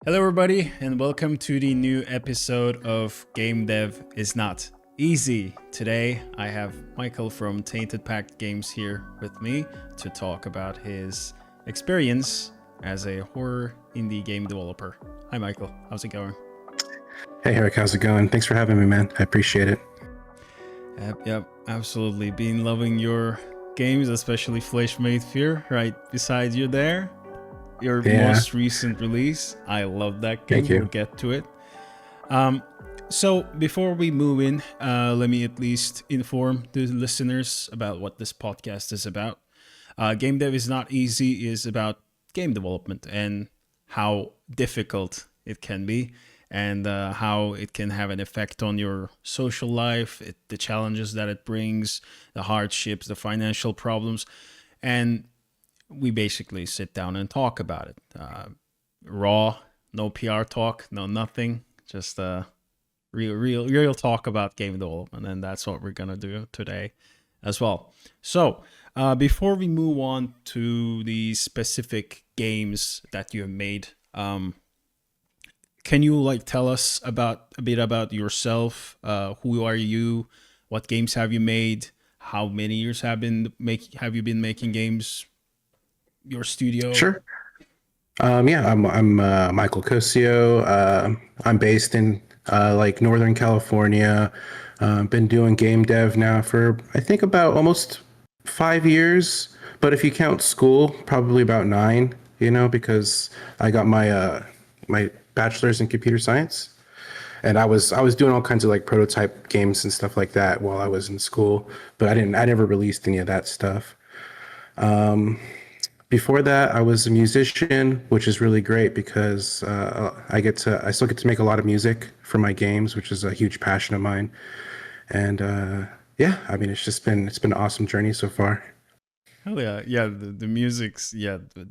Hello, everybody, and welcome to the new episode of Game Dev is Not Easy. Today, I have Michael from Tainted Pact Games here with me to talk about his experience as a horror indie game developer. Hi, Michael. How's it going? Hey, Eric. How's it going? Thanks for having me, man. I appreciate it. Yep, absolutely. Been loving your games, especially Flesh Made Fear, right beside you there. Your most recent release. I love that game. Thank you. We'll get to it. So before we move in, let me at least inform the listeners about what this podcast is about. Game Dev is Not Easy is about game development and how difficult it can be and how it can have an effect on your social life, the challenges that it brings, the hardships, the financial problems, and we basically sit down and talk about it. Raw, no PR talk, no nothing, just real talk about game development, and that's what we're gonna do today as well. So before we move on to the specific games that you have made, can you tell us a bit about yourself? Who are you? What games have you made? How many years have you been making games? Your studio? Sure. I'm Michael Cosio. I'm based in Northern California. Been doing game dev now for I think about almost 5 years, but if you count school, probably about 9. Because I got my bachelor's in computer science, and I was doing all kinds of prototype games and stuff like that while I was in school, but I never released any of that stuff. Before that, I was a musician, which is really great because I still get to make a lot of music for my games, which is a huge passion of mine. And it's been an awesome journey so far. Oh yeah. The music's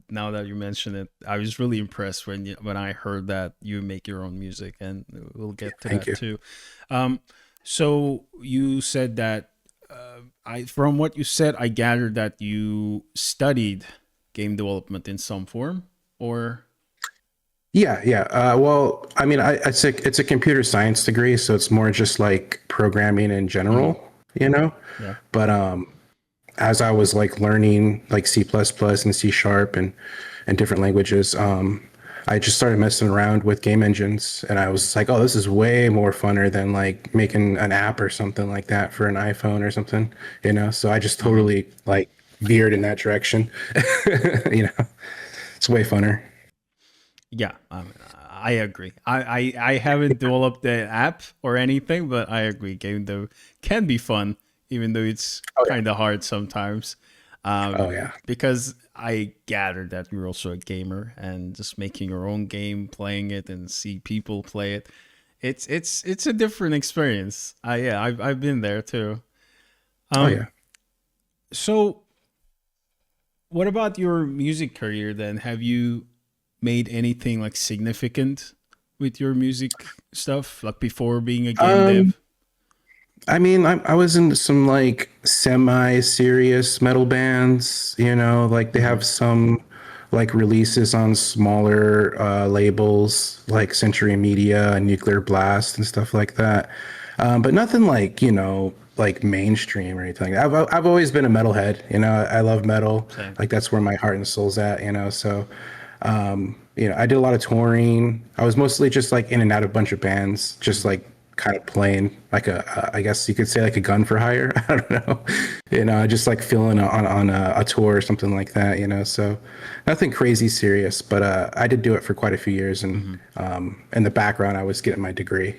now that you mention it, I was really impressed when I heard that you make your own music, and we'll get to Thank that you. too. So you said that from what you said, I gathered that you studied game development in some form, or Yeah. Well, I mean, it's a computer science degree, so it's more just like programming in general, Yeah. But as I was learning C++ and C sharp and different languages, I just started messing around with game engines, and I was like, oh, this is way more funner than making an app or something like that for an iPhone or something, So I just totally veered in that direction. It's way funner. Yeah, I agree. I haven't developed the app or anything, but I agree. Game dev can be fun, even though it's kind of hard sometimes. Because I gathered that you're also a gamer, and just making your own game, playing it, and see people play it. It's a different experience. I've been there too. So, what about your music career then? Have you made anything significant with your music stuff, before being a game dev? I mean, I was in some semi-serious metal bands, they have some releases on smaller labels like Century Media and Nuclear Blast and stuff like that. But nothing mainstream or anything. I've always been a metalhead, I love metal. Same. That's where my heart and soul's at, so I did a lot of touring. I was mostly just in and out of a bunch of bands, just kind of playing I guess you could say a gun for hire. I don't know, just filling on a tour or something like that, so nothing crazy serious, but I did do it for quite a few years, and in the background I was getting my degree.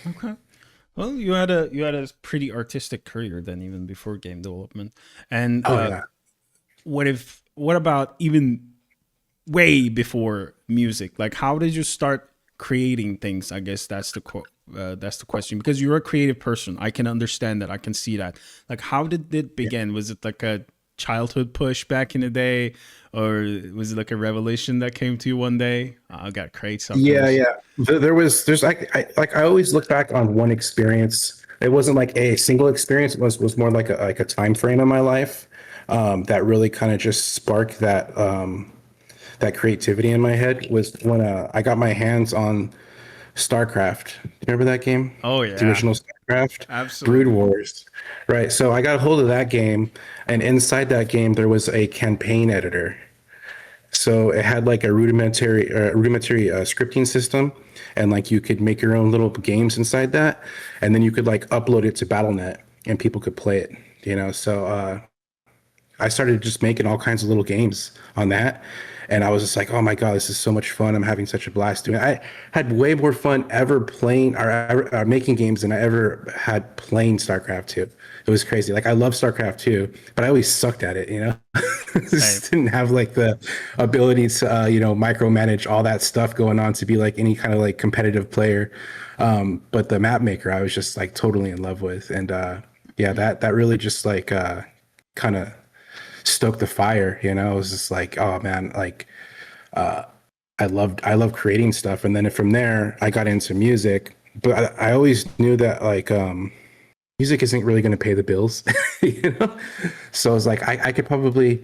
Okay. Well, you had a pretty artistic career then, even before game development. And what about even way before music? How did you start creating things? I guess that's the question, because you're a creative person. I can understand that. I can see that. How did it begin? Was it a childhood push back in the day, or was it a revelation that came to you one day? I got to create something. Yeah. There's I always look back on one experience. It wasn't a single experience. It was more like a time frame in my life that really kind of just sparked that that creativity in my head was when I got my hands on Starcraft. Remember that game? Oh The yeah, original Starcraft? Brood absolutely. Wars. Right. So I got a hold of that game, and inside that game there was a campaign editor. So it had like a rudimentary scripting system, and like you could make your own little games inside that, and then you could like upload it to BattleNet, and people could play it. So I started just making all kinds of little games on that. And I was just like, oh my God, this is so much fun. I'm having such a blast doing it. I had way more fun ever playing or making games than I ever had playing StarCraft 2. It was crazy. Like I love StarCraft 2, but I always sucked at it. Same. Just didn't have like the ability to, micromanage all that stuff going on to be like any kind of like competitive player. But the map maker, I was just like totally in love with. And yeah, that really just like kind of stoke the fire. It was just like, oh man, like I love creating stuff. And then from there I got into music, but I always knew that like music isn't really going to pay the bills. you know so I was like, I could probably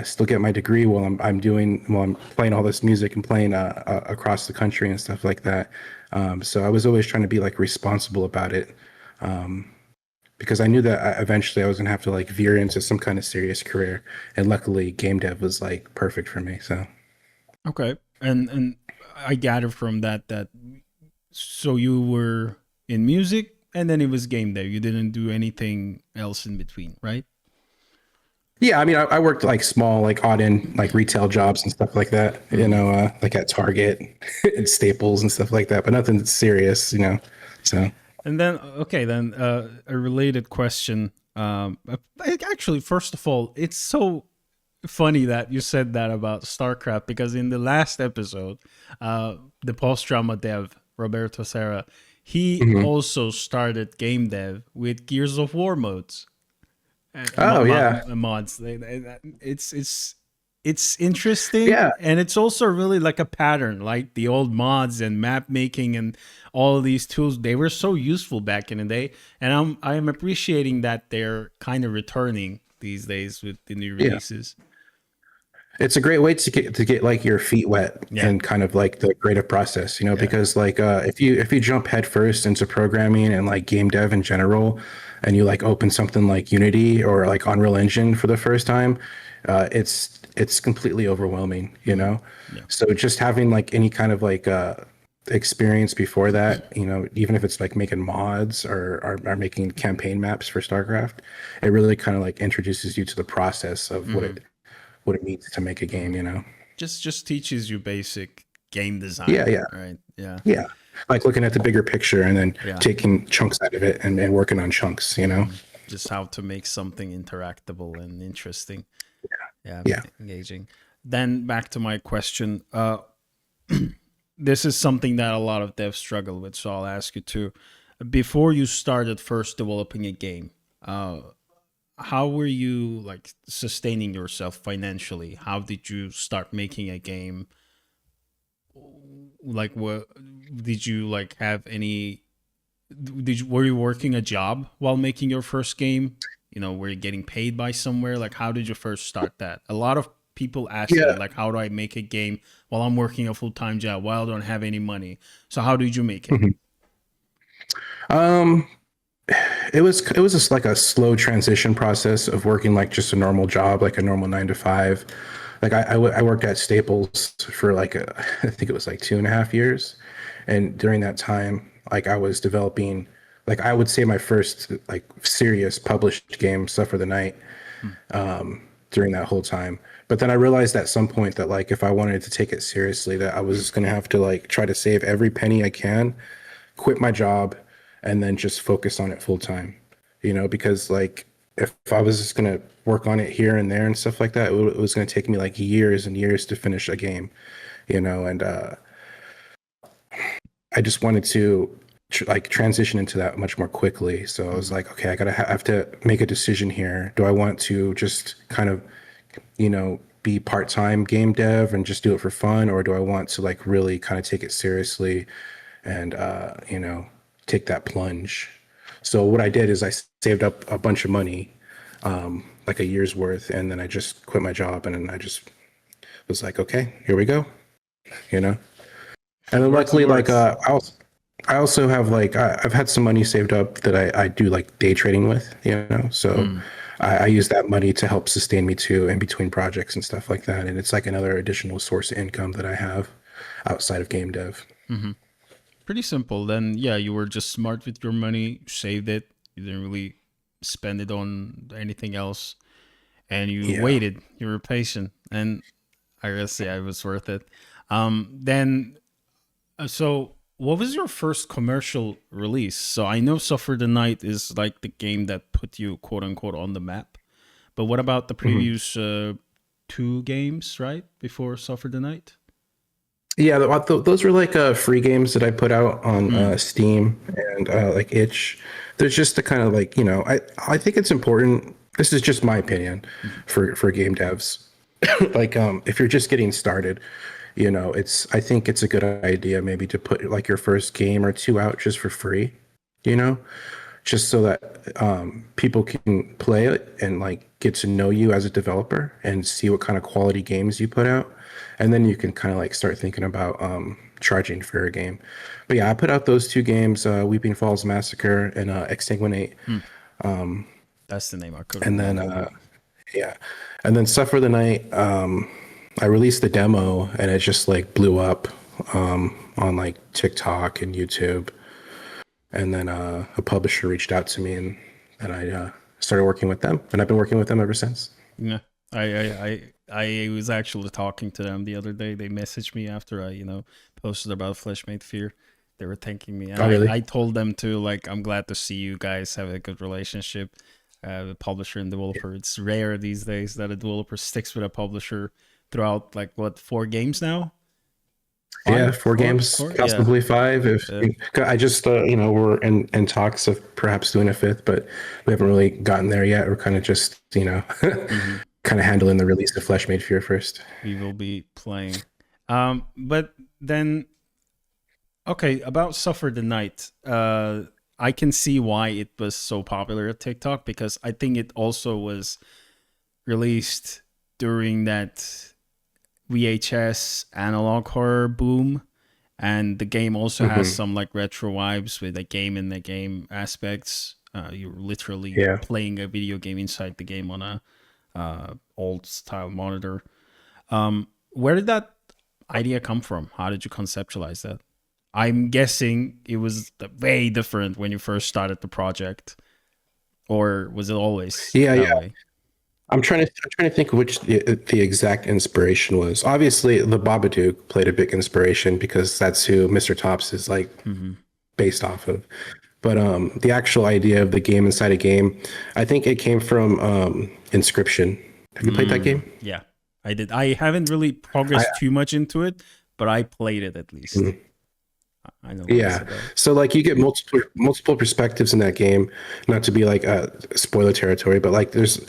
still get my degree while I'm playing all this music and playing across the country and stuff like that. So I was always trying to be like responsible about it, because I knew that eventually I was gonna have to like veer into some kind of serious career, and luckily game dev was like perfect for me. So Okay, and I gather from that so you were in music and then it was game day. You didn't do anything else in between, right? yeah, I mean, I worked like small, like odd in like retail jobs and stuff like that. Like at Target and Staples and stuff like that, but nothing serious. So And then, okay, then a related question. Actually, first of all, it's so funny that you said that about StarCraft because in the last episode, the post drama dev Roberto Serra, he mhm. also started game dev with Gears of War modes, Oh yeah, mods. It's interesting, yeah. and it's also really like a pattern, like the old mods and map making and all these tools. They were so useful back in the day, and I'm appreciating that they're kind of returning these days with the new Yeah. releases. It's a great way to get like your feet wet Yeah, and kind of like the creative process, yeah. because like if you jump headfirst into programming and like game dev in general, and you like open something like Unity or like Unreal Engine for the first time, it's completely overwhelming. Yeah. So just having like any kind of like experience before that, even if it's like making mods or making campaign maps for StarCraft, it really kind of like introduces you to the process of what Hmm. it means to make a game. Just teaches you basic game Yeah, design, yeah, right? Yeah, yeah. Like looking at the bigger picture and then yeah. taking chunks out of it and working on chunks. Just how to make something interactable and interesting. Yeah, Yeah. engaging. Then back to my question. This is something that a lot of devs struggle with, so I'll ask you too. Before you started first developing a game, uh, how were you like sustaining yourself financially? How did you start making a game? Like, what did you like have any? Were you working a job while making your first game? Were you getting paid by somewhere? Like, how did you first start that? A lot of people ask Yeah. that, like, how do I make a game while I'm working a full time job, while I don't have any money? So, how did you make it? Mhm. Um, it was just like a slow transition process of working like just a normal job, like a normal 9 to 5. Like I worked at Staples for like I think it was like 2.5 years, and during that time, like I was developing, like I would say my first like serious published game, Stuff for the Night, Hmm. during that whole time. But then I realized at some point that like if I wanted to take it seriously, that I was just gonna have to like try to save every penny I can, quit my job, and then just focus on it full time. Because like if I was just gonna work on it here and there and stuff like that, it was gonna take me like years and years to finish a game. And I just wanted to like transition into that much more quickly. So I was Hmm. like, okay, I gotta have to make a decision here. Do I want to just kind of be part-time game dev and just do it for fun, or do I want to like really kind of take it seriously and take that plunge? So what I did is I saved up a bunch of money, like a year's worth, and then I just quit my job and then I just was like, okay, here we go, you know. And then Works. It luckily, like works. I also have like I've had some money saved up that I do like day trading with, you know. So Mm. I use that money to help sustain me too in between projects and stuff like that. And it's like another additional source of income that I have outside of game dev. Hmm. Pretty simple. Then yeah, you were just smart with your money, saved it. You didn't really spend it on anything else, and you Yeah. waited. You were patient, and I gotta say, I was worth it. Then so what was your first commercial release? So I know Suffer the Night is like the game that put you quote unquote on the map. But what about the Mhm. previous two games, right? Before Suffer the Night? Yeah, those were like free games that I put out on Mm. Steam and like Itch. There's just the kind of like, you know, I think it's important. This is just my opinion Mhm. for game devs. Like if you're just getting started, you know, I think it's a good idea maybe to put like your first game or two out just for free, you know, just so that people can play it and like get to know you as a developer and see what kind of quality games you put out, and then you can kind of like start thinking about charging for a game. But yeah, I put out those two games, Weeping Falls Massacre and Exsanguinate, Mm. That's the name I couldn't and then remember. yeah, and then Suffer the Night. I released the demo and it just like blew up on like TikTok and YouTube. And then a publisher reached out to me, and I started working with them, and I've been working with them ever since. Yeah, I was actually talking to them the other day. They messaged me after I posted about Fleshmade Fear. They were thanking me, and Oh, I really? I told them to like I'm glad to see you guys have a good relationship. The publisher and developer. It's rare these days that a developer sticks with a publisher throughout like what 4 games now, Yeah, five, four four, games, four. Yeah. possibly five. If Uh, I just, you know, we're in talks of perhaps doing a fifth, but we haven't really gotten there yet. We're kind of just, you know, mhm. kind of handling the release of Flesh Made Fear first. We will be playing. But then okay, about Suffer the Night. I can see why it was so popular at TikTok because I think it also was released during that VHS analog horror boom. And the game also has Hmm. some like retro vibes with a game in the game aspects. You're literally Yeah. playing a video game inside the game on a old style monitor. Where did that idea come from? How did you conceptualize that? I'm guessing it was way different when you first started the project, or was it always Yeah, that yeah. way? I'm trying to think which the exact inspiration was. Obviously, the Babadook played a big inspiration because that's who Mr. Tops is like Hmm. based off of. But the actual idea of the game inside a game, I think it came from Inscription. Have you played that game? Yeah, I did. I haven't really I, progressed too much into it, but I played it at least. mm, I know what it's yeah. about. So like you get multiple perspectives in that game. Not to be like spoiler territory, but like there's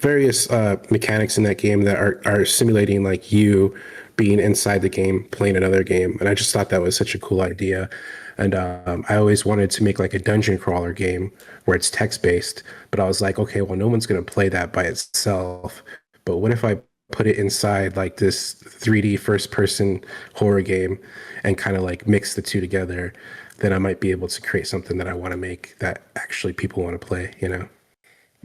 various mechanics in that game that are simulating like you being inside the game playing another game, and I just thought that was such a cool idea. And I always wanted to make like a dungeon crawler game where it's text based, but I was like, okay, well, no one's going to play that by itself. But what if I put it inside like this 3D first person horror game and kind of like mix the two together? Then I might be able to create something that I want to make that actually people want to play, you know?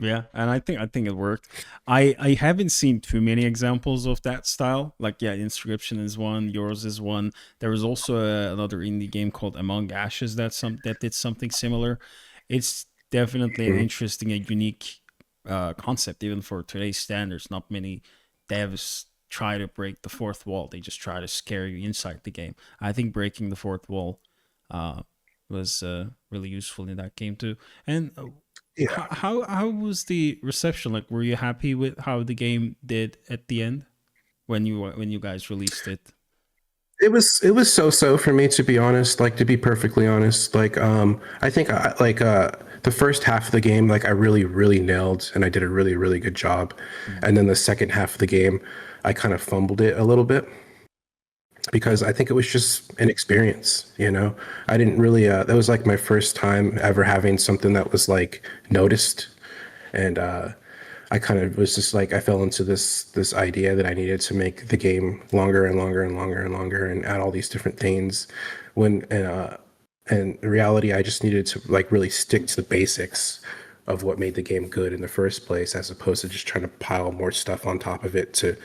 Yeah, and I think it worked. I haven't seen too many examples of that style. Like yeah, Inscription is one, yours is one. There was also another indie game called Among Ashes that did something similar. It's definitely an Mhm. interesting and unique concept even for today's standards. Not many devs try to break the fourth wall. They just try to scare you inside the game. I think breaking the fourth wall uh, was really useful in that game too. And Yeah. how was the reception? Like, were you happy with how the game did at the end when you guys released it? It was so for me, to be honest, like to be perfectly honest. Like I think the first half of the game like I really nailed and I did a really good job. Mm. And then the second half of the game I kind of fumbled it a little bit because I think it was just an experience, you know. I didn't really that was like my first time ever having something that was like noticed, and I kind of was just like I fell into this idea that I needed to make the game longer and longer and longer and longer and add all these different things. When and in reality, I just needed to like really stick to the basics of what made the game good in the first place, as opposed to just trying to pile more stuff on top of it to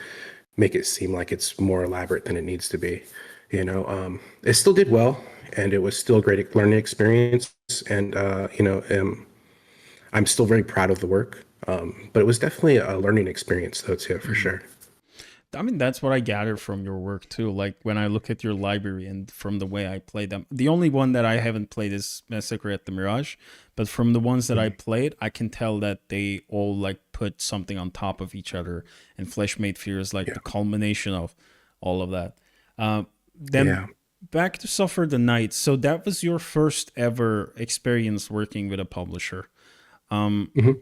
make it seem like it's more elaborate than it needs to be. It still did well, and it was still a great learning experience. And I'm still very proud of the work. But it was definitely a learning experience, though, too, for Mhm. sure. I mean, that's what I gather from your work too. Like when I look at your library and from the way I play them, the only one that I haven't played is Massacre at the Mirage. But from the ones that I played, I can tell that they all like put something on top of each other. And Flesh Made Fear is like Yeah, the culmination of all of that. Then yeah. back to Suffer the Night. So that was your first ever experience working with a publisher. Um, Mhm.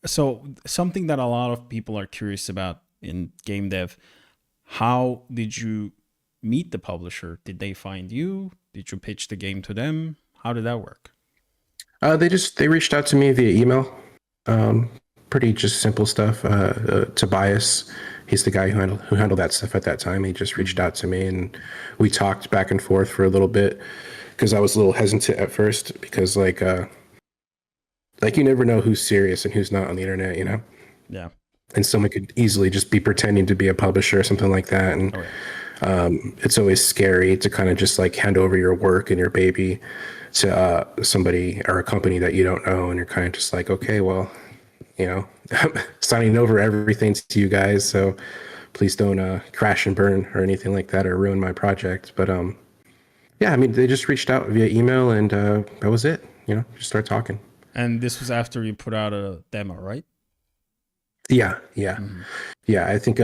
so something that a lot of people are curious about in game dev, how did you meet the publisher? Did they find you? Did you pitch the game to them? How did that work? They reached out to me via email. Um, Pretty just simple stuff. Tobias, he's the guy who handled that stuff at that time. He just reached Mhm. out to me, and we talked back and forth for a little bit because I was a little hesitant at first because like you never know who's serious and who's not on the internet, Yeah. and someone could easily just be pretending to be a publisher or something like that. And Oh yeah. it's always scary to kind of just like hand over your work and your baby to somebody or a company that you don't know. And you're kind of just like, okay, well, I'm signing over everything to you guys. So please don't crash and burn or anything like that or ruin my project. But yeah, I mean, they just reached out via email and that was it. Just start talking. And this was after you put out a demo, right? Yeah, yeah. Hmm. Yeah, I think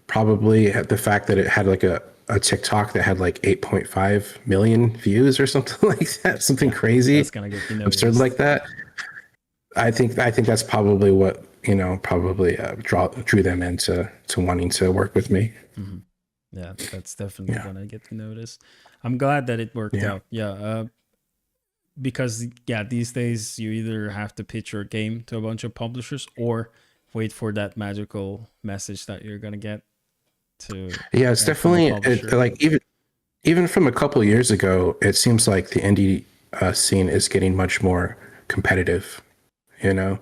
probably the fact that it had like a TikTok that had like 8.5 million views or something like that, something Yeah. crazy, That's gonna get you absurd like noticed. that. I think that's probably what probably drew them into wanting to work with me. Hmm. Yeah, that's definitely Yeah, gonna get you noticed. I'm glad that it worked yeah. out. Yeah. Because yeah, these days you either have to pitch your game to a bunch of publishers or wait for that magical message that you're gonna get to Yeah, it's from a definitely publisher. like even from a couple of years ago, it seems like the indie scene is getting much more competitive. You know,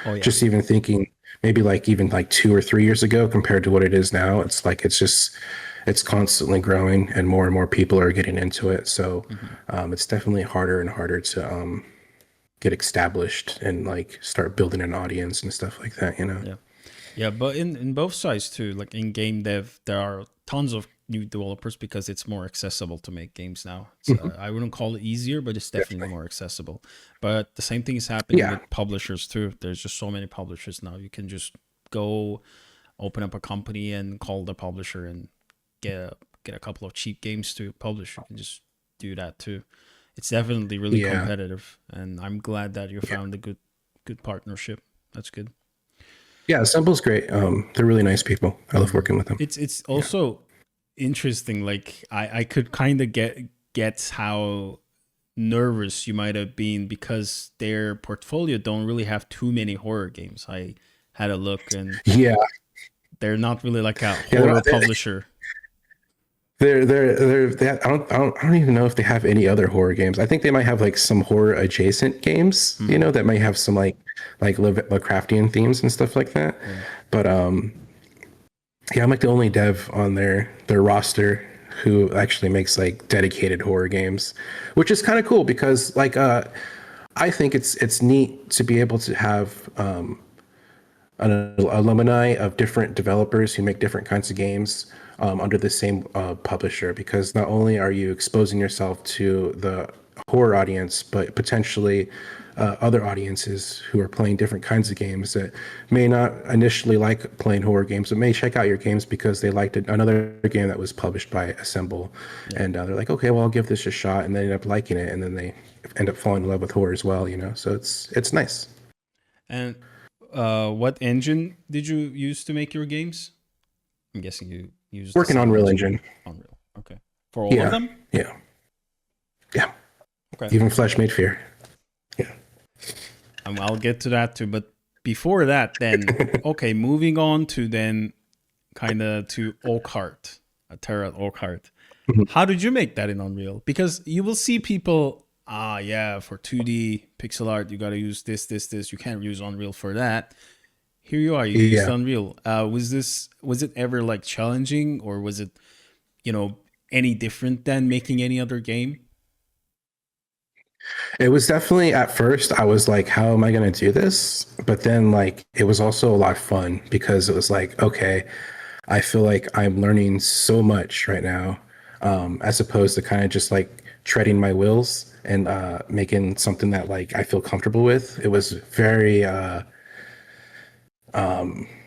Oh yeah. just even thinking maybe like even like 2 or 3 years ago compared to what it is now, it's like it's constantly growing and more people are getting into it. So Hmm. it's definitely harder and harder to get established and like start building an audience and stuff like that. Yeah. Yeah, but in both sides too, like in game dev, there are tons of new developers because it's more accessible to make games now. It's, Mhm. I wouldn't call it easier, but it's definitely Definitely. more accessible. But the same thing is happening Yeah. with publishers too. There's just so many publishers now. You can just go open up a company and call the publisher and get a couple of cheap games to publish. You can just do that too. It's definitely really Yeah. competitive, and I'm glad that you Yeah. found a good partnership. That's good. Yeah. Assemble's great. They're really nice people. I love Mhm. working with them. It's Yeah. also interesting. Like I could kind of get how nervous you might have been because their portfolio don't really have too many horror games. I had a look and Yeah. they're not really like a Yeah. horror publisher. I don't even know if they have any other horror games. I think they might have like some horror adjacent games, Hmm. that might have some like Lovecraftian themes and stuff like that. Yeah. But yeah, I'm like the only dev on their roster who actually makes like dedicated horror games, which is kind of cool because like I think it's neat to be able to have an alumni of different developers who make different kinds of games under the same publisher, because not only are you exposing yourself to the horror audience, but potentially other audiences who are playing different kinds of games that may not initially like playing horror games, but may check out your games because they liked another game that was published by Assemble, Yeah. and they're like, okay, well, I'll give this a shot, and they end up liking it, and then they end up falling in love with horror as well. So it's nice. And what engine did you use to make your games? I'm guessing you used the Working same on Real engine. Engine. Unreal. Okay. For all of Yeah, them? yeah, yeah. Okay. Even Flesh Made Fear. Yeah. I'll get to that too, but before that, then okay, moving on to then kind of to Oakheart, a Terra at Oakheart. How did you make that in Unreal? Because you will see people, yeah, for 2D pixel art, you got to use this. You can't use Unreal for that. Here you are, you used Yeah. Unreal. Was it ever like challenging, or was it, you know, any different than making any other game? It was definitely at first I was like, how am I going to do this? But then like it was also a lot of fun because it was like, okay, I feel like I'm learning so much right now, as opposed to kind of just like treading my wheels and making something that like I feel comfortable with. It was very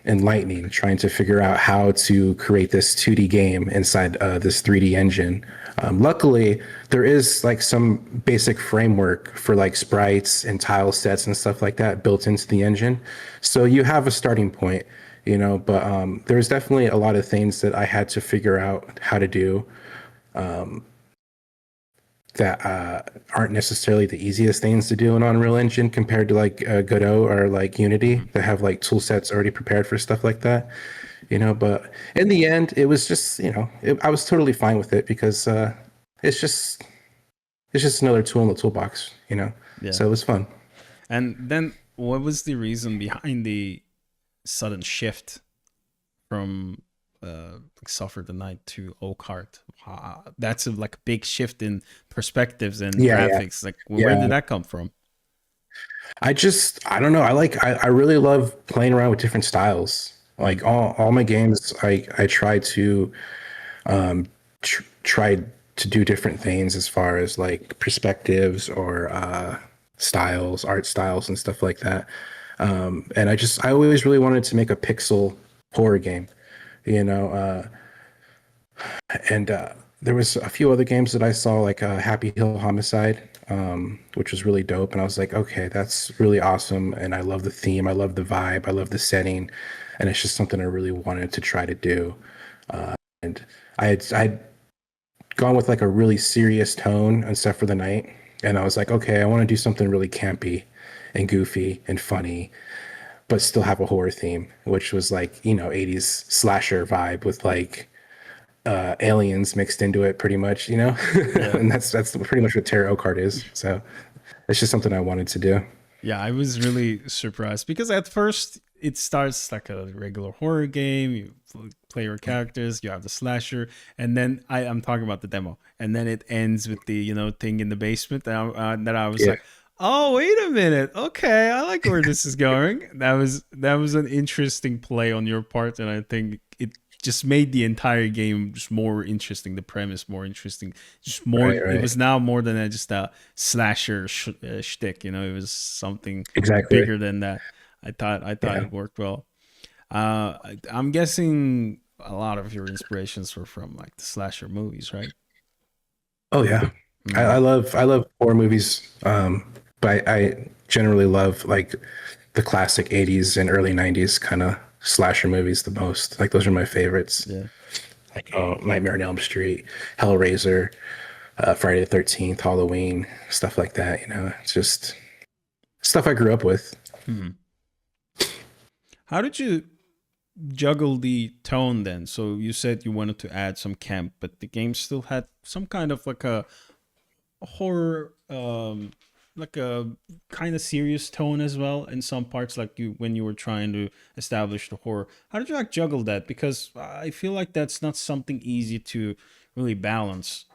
enlightening trying to figure out how to create this 2D game inside this 3D engine. Luckily, there is like some basic framework for like sprites and tile sets and stuff like that built into the engine. So you have a starting point, you know, but there's definitely a lot of things that I had to figure out how to do that aren't necessarily the easiest things to do in Unreal Engine compared to like Godot or like Unity Mhm. that have like tool sets already prepared for stuff like that, you know. But in the end, it was just, you know, I was totally fine with it because it's just it's just another tool in the toolbox, you know. Yeah. So it was fun. And then what was the reason behind the sudden shift from Suffer the Night to Oakheart? That's like a big shift in perspectives and Yeah, yeah, graphics. Like, where yeah. did that come from? I don't know. I really love playing around with different styles. Mm, Like all my games, I try to tried to do different things as far as like perspectives or styles, art styles, and stuff like that. And I always really wanted to make a pixel horror game, you know. And there was a few other games that I saw, like Happy Hill Homicide, which was really dope. And I was like, okay, that's really awesome. And I love the theme, I love the vibe, I love the setting, and it's just something I really wanted to try to do. And I'd gone with like a really serious tone on Set for the Night. And I was like, okay, I want to do something really campy and goofy and funny, but still have a horror theme, which was like, you know, 80s slasher vibe with like aliens mixed into it pretty much, you know? yeah. And that's pretty much what Tarot card is. So it's just something I wanted to do. Yeah, I was really surprised because at first it starts like a regular horror game. You play your characters, you have the slasher, and then I'm talking about the demo, and then it ends with the, you know, thing in the basement. That I was Yeah. like, oh, wait a minute, okay, I like where this is going. That was an interesting play on your part, and I think it just made the entire game just more interesting. The premise more interesting. Just more. Right, It right. was now more than just a slasher shtick. You know, it was something Exactly. bigger than that. I thought Yeah. it worked well. I'm guessing a lot of your inspirations were from like the slasher movies, right? Oh yeah. Mm, I love horror movies. But I generally love like the classic 80s and early 90s kind of slasher movies the most. Like those are my favorites. yeah. Like Nightmare on Elm Street, Hellraiser, Friday the 13th, Halloween, stuff like that, you know. It's just stuff I grew up with. Mhm. How did you juggle the tone then? So you said you wanted to add some camp, but the game still had some kind of like a horror, like a kind of serious tone as well in some parts, like you when you were trying to establish the horror. How did you like juggle that? Because I feel like that's not something easy to really balance,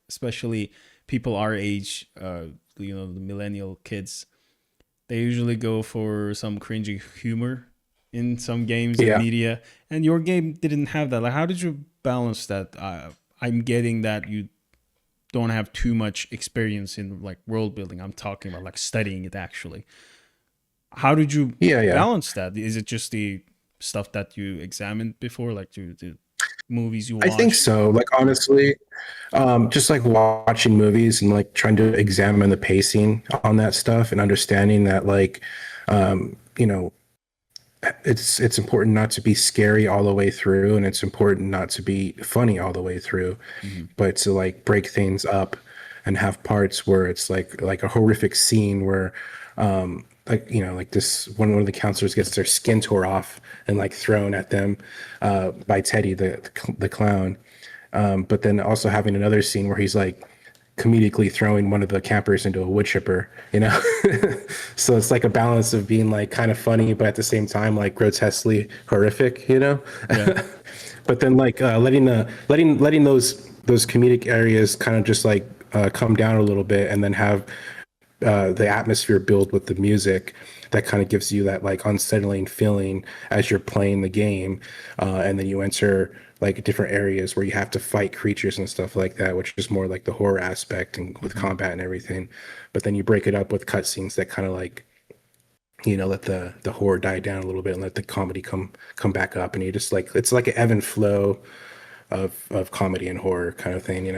especially people our age, you know, the millennial kids. They usually go for some cringy humor in some games and Yeah. media, and your game didn't have that. Like, how did you balance that? I'm getting that you don't have too much experience in like world building. I'm talking about like studying it actually. How did you Yeah, yeah. balance that? Is it just the stuff that you examined before, like the movies you I think watched? so. Like honestly, just like watching movies and like trying to examine the pacing on that stuff and understanding that like you know, it's important not to be scary all the way through and it's important not to be funny all the way through, Hmm. but to like break things up and have parts where it's like a horrific scene where like like this one of the counselors gets their skin tore off and like thrown at them by Teddy the clown. But then also having another scene where he's like comedically throwing one of the campers into a wood chipper, so it's like a balance of being like kind of funny but at the same time like grotesquely horrific. Yeah. But then like letting those comedic areas kind of just like come down a little bit, and then have the atmosphere build with the music that kind of gives you that like unsettling feeling as you're playing the game, and then you enter like different areas where you have to fight creatures and stuff like that, which is more like the horror aspect and with combat and everything. But then you break it up with cutscenes that kind of like let the horror die down a little bit and let the comedy come back up, and you just like it's like an ebb and flow of comedy and horror kind of thing.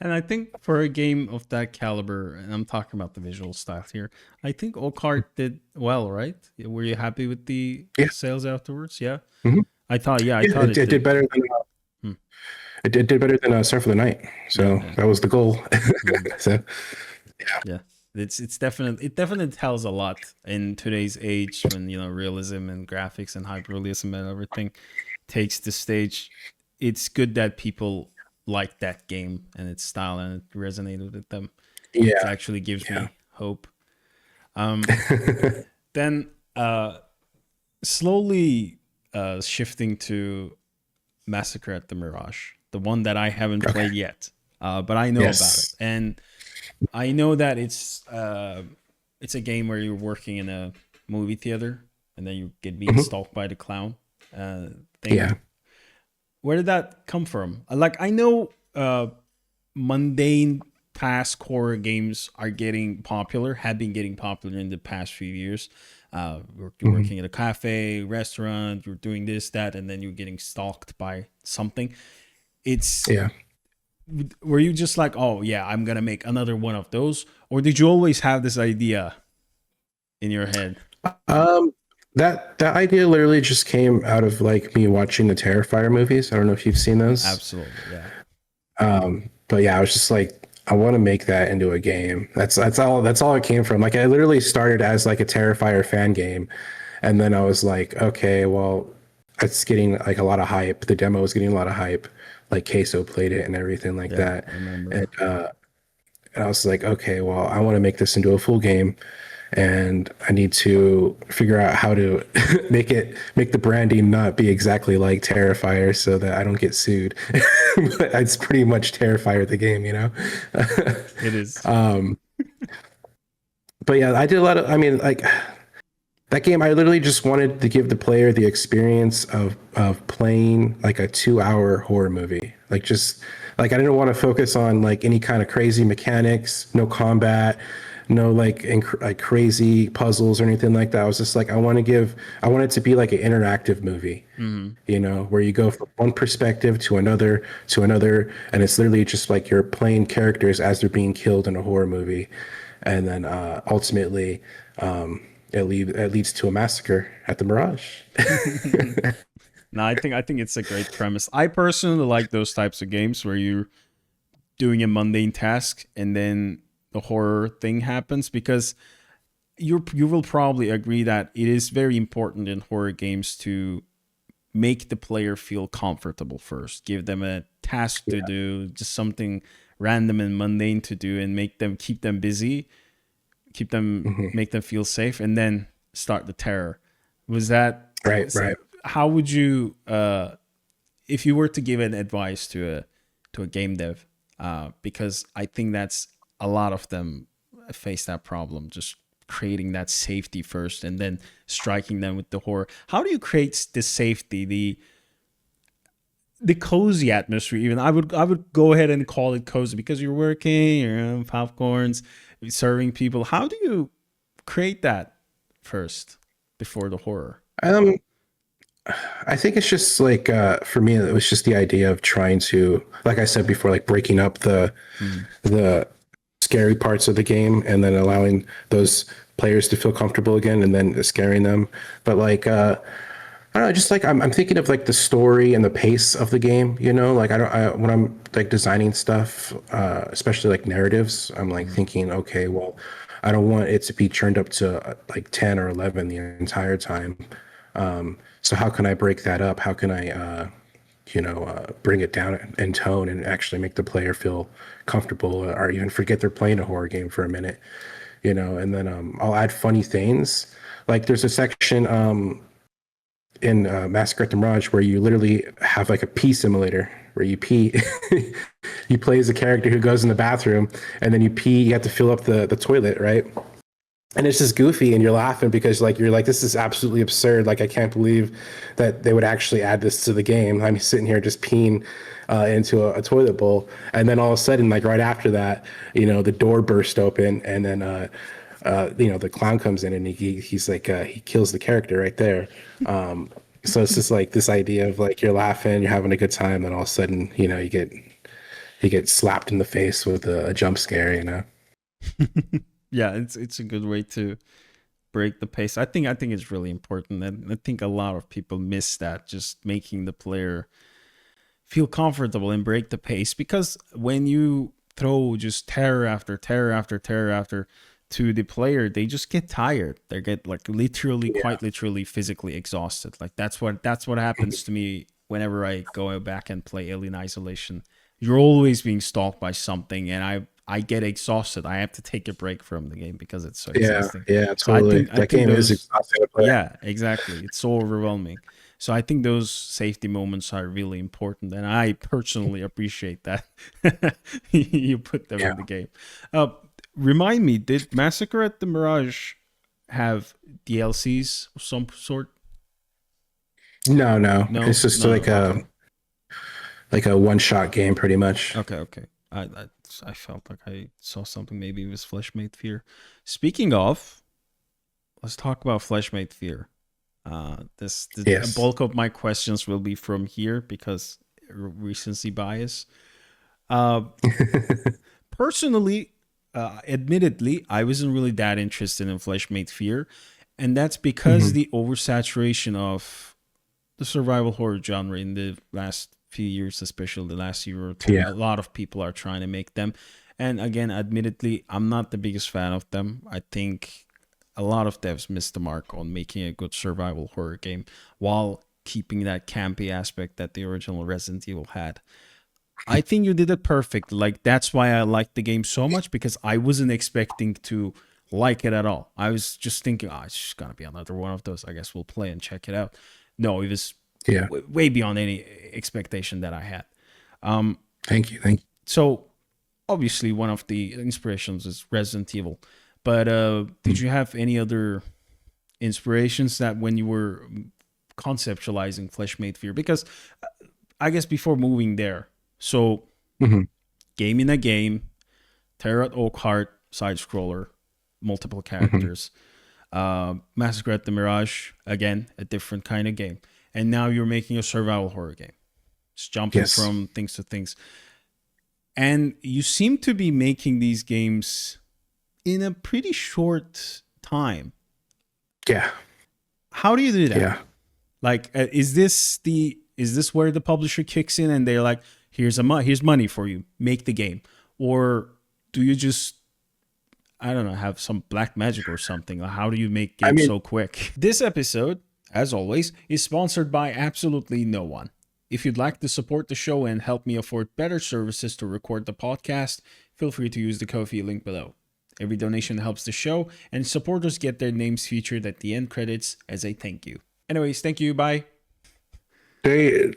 And I think for a game of that caliber, and I'm talking about the visual style here, I think Oakheart did well, right? Were you happy with the Yeah. sales afterwards? Yeah. Hmm. I thought, yeah, I Yeah, thought it, it did better than Hmm. it did better than Start for the Night. So Yeah. that was the goal. Mhm. So Yeah. It's definitely tells a lot in today's age when realism and graphics and hyperrealism and everything takes the stage. It's good that people like that game and its style and it resonated with them. It yeah, actually gives yeah. me hope. Um, then slowly shifting to Massacre at the Mirage, the one that I haven't Okay. played yet, but I know about it, Yes. and I know that it's a game where you're working in a movie theater and then you get being Hmm. stalked by the clown thing. Yeah. Where did that come from? Like I know mundane task horror games are getting popular, have been getting popular in the past few years. You're Hmm. working at a cafe, restaurant, you're doing this, that, and then you're getting stalked by something. It's Yeah. Were you just like, oh yeah, I'm gonna make another one of those, or did you always have this idea in your head? Um, that idea literally just came out of like me watching the Terrifier movies. I don't know if you've seen those. Absolutely, yeah. But yeah, I was just like, I want to make that into a game. That's all it came from. Like I literally started as like a Terrifier fan game, and then I was like, okay, well, it's getting like a lot of hype. The demo was getting a lot of hype. Like Queso played it and everything like Yeah, that. I remember. And I was like, okay, well, I want to make this into a full game, and I need to figure out how to make the branding not be exactly like Terrifier so that I don't get sued. But it's pretty much Terrifier the game. It is. But yeah, I did a lot of. I mean, like that game, I literally just wanted to give the player the experience of playing like a 2 hour horror movie. Like just like I didn't want to focus on like any kind of crazy mechanics, no combat, no like like crazy puzzles or anything like that. I was just like I want it to be like an interactive movie. Hmm. Where you go from one perspective to another, and it's literally just like you're playing characters as they're being killed in a horror movie, and then ultimately it leads to a massacre at the Mirage. No, I think it's a great premise. I personally like those types of games where you're doing a mundane task and then the horror thing happens, because you will probably agree that it is very important in horror games to make the player feel comfortable first. Give them a task to do, just something random and mundane to do, and keep them busy, Mhm. make them feel safe, and then start the terror. Was that Right, right. how would you if you were to give an advice to a game dev, because I think that's a lot of them face that problem, just creating that safety first and then striking them with the horror. How do you create the safety, the cozy atmosphere? Even I would go ahead and call it cozy because you're working, you're on popcorns, serving people. How do you create that first before the horror? Um, I think it's just like for me, it was just the idea of trying to, like I said before, like breaking up Mm. the scary parts of the game and then allowing those players to feel comfortable again and then scaring them. But like I don't know, just like I'm thinking of like the story and the pace of the game, like when I'm like designing stuff, especially like narratives, I'm like thinking, okay, well, I don't want it to be turned up to like 10 or 11 the entire time. So how can I break that up? How can I, bring it down in tone and actually make the player feel comfortable or even forget they're playing a horror game for a minute, and then I'll add funny things. Like there's a section in Massacre at the Mirage where you literally have like a pee simulator where you pee. You play as a character who goes in the bathroom and then you pee. You have to fill up the toilet, right? And it's just goofy, and you're laughing because like you're like, this is absolutely absurd. Like I can't believe that they would actually add this to the game. I'm sitting here just peeing into a toilet bowl, and then all of a sudden, like right after that, the door burst open, and then the clown comes in, and he's like he kills the character right there. So it's just like this idea of like you're laughing, you're having a good time, and all of a sudden, you get slapped in the face with a jump scare. Yeah, it's a good way to break the pace. I think it's really important, and I think a lot of people miss that, just making the player feel comfortable and break the pace. Because when you throw just terror after terror after terror after to the player, they just get tired. They get like literally, quite literally, physically exhausted. Like that's what happens to me whenever I go back and play Alien Isolation. You're always being stalked by something, and I get exhausted. I have to take a break from the game because it's so Yeah, exhausting. yeah, So I totally. think I That think game is those exhausting to play. yeah, exactly. It's so overwhelming. So I think those safety moments are really important, and I personally appreciate that you put them Yeah. in the game. Uh, Remind me, did Massacre at the Mirage have DLCs of some sort? No, no. No, It's just no, like no. Okay, a one-shot game pretty much. okay, okay. I felt like I saw something. Maybe it was Fleshmade Fear. Speaking of, let's talk about Fleshmade Fear. A Yes. bulk of my questions will be from here because recency bias. Uh, Personally, admittedly, I wasn't really that interested in Fleshmade Fear, and that's because Hmm. the oversaturation of the survival horror genre in the last few years, especially the last year or two, Yeah. a lot of people are trying to make them. And again, admittedly, I'm not the biggest fan of them. I think a lot of devs missed the mark on making a good survival horror game while keeping that campy aspect that the original Resident Evil had. I think you did it perfect. Like that's why I liked the game so much, because I wasn't expecting to like it at all. I was just thinking, oh, it's just gonna be another one of those. I guess we'll play and check it out. No, it was Yeah. way beyond any expectation that I had. Um, Thank you. Thank you. so obviously one of the inspirations is Resident Evil, but did Mm. you have any other inspirations that when you were conceptualizing Fleshmade Fear? Because I guess before moving there, so Mhm. game in a game, Terror at Oakheart, side scroller, multiple Mhm. characters. Massacre at the Mirage, again, a different kind of game. And now you're making a survival horror game. It's jumping Yes. from things to things. And you seem to be making these games in a pretty short time. Yeah. How do you do that? Yeah. Like, is this where the publisher kicks in and they're like, here's money for you, make the game, or do you just, I don't know, have some black magic or something? Like, how do you make I games mean, so quick? This episode, as always, is sponsored by absolutely no one. If you'd like to support the show and help me afford better services to record the podcast, feel free to use the Ko-fi link below. Every donation helps the show, and supporters get their names featured at the end credits as a thank you. Anyways, thank you. Bye. I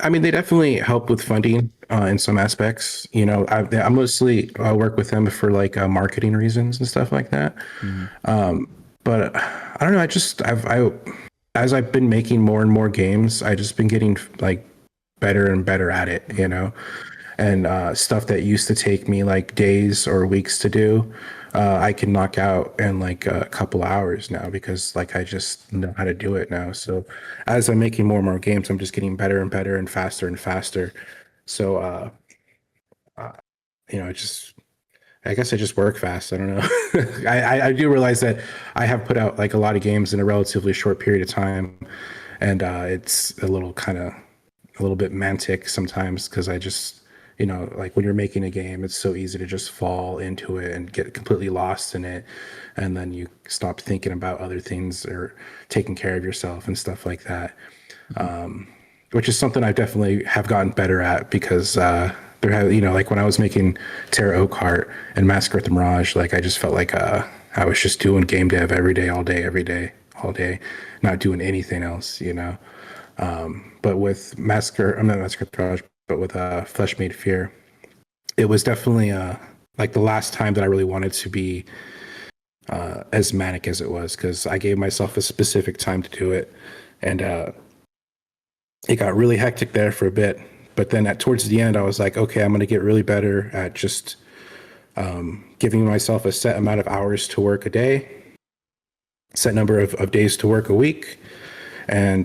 mean, they definitely help with funding in some aspects. I mostly work with them for like marketing reasons and stuff like that. Mm-hmm. But I don't know. As I've been making more and more games, I just been getting like better and better at it. And stuff that used to take me like days or weeks to do, I can knock out in like a couple hours now because like I just know how to do it now. So as I'm making more and more games, I'm just getting better and better and faster and faster. So uh I just I guess I just work fast. I don't know. I do realize that I have put out like a lot of games in a relatively short period of time, and it's a little bit mantic sometimes because I just you know, like when you're making a game, it's so easy to just fall into it and get completely lost in it. And then you stop thinking about other things or taking care of yourself and stuff like that. Mhm. Which is something I definitely have gotten better at because there have, you know, like when I was making Terra Oakheart and Massacre at the Mirage, like I just felt like I was just doing game dev every day, all day, every day, all day, not doing anything else, you know. But with Massacre, I'm not Massacre at the Mirage, but with Flesh Made Fear, it was definitely like the last time that I really wanted to be as manic as it was because I gave myself a specific time to do it, and it got really hectic there for a bit. But then towards the end, I was like, okay, I'm going to get really better at just giving myself a set amount of hours to work a day, set number of days to work a week, and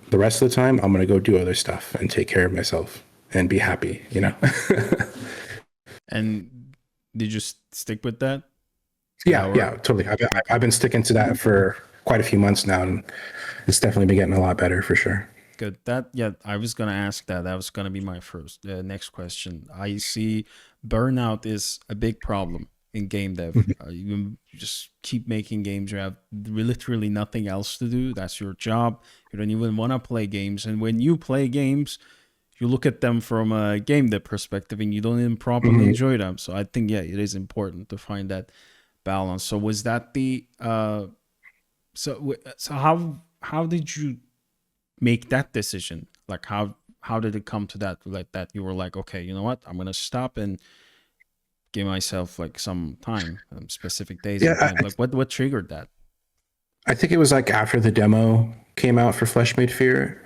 the rest of the time, I'm going to go do other stuff and take care of myself and be happy, you know? And did you stick with that? Yeah, That yeah, work? totally. I've been sticking to that for quite a few months now, and it's definitely been getting a lot better for sure. Good. That, yeah, I was gonna ask that. That was gonna be my first next question. I see burnout is a big problem in game dev. You just keep making games. You have literally nothing else to do. That's your job. You don't even want to play games. And when you play games, you look at them from a game dev perspective, and you don't even properly Mhm. enjoy them. So I think, yeah, it is important to find that balance. So was that the so how did you make that decision? Like how did it come to that, like that you were like, okay, you know what, I'm gonna stop and give myself like some time, specific days and Yeah, time? Like what triggered that? I think it was like after the demo came out for Flesh Made Fear.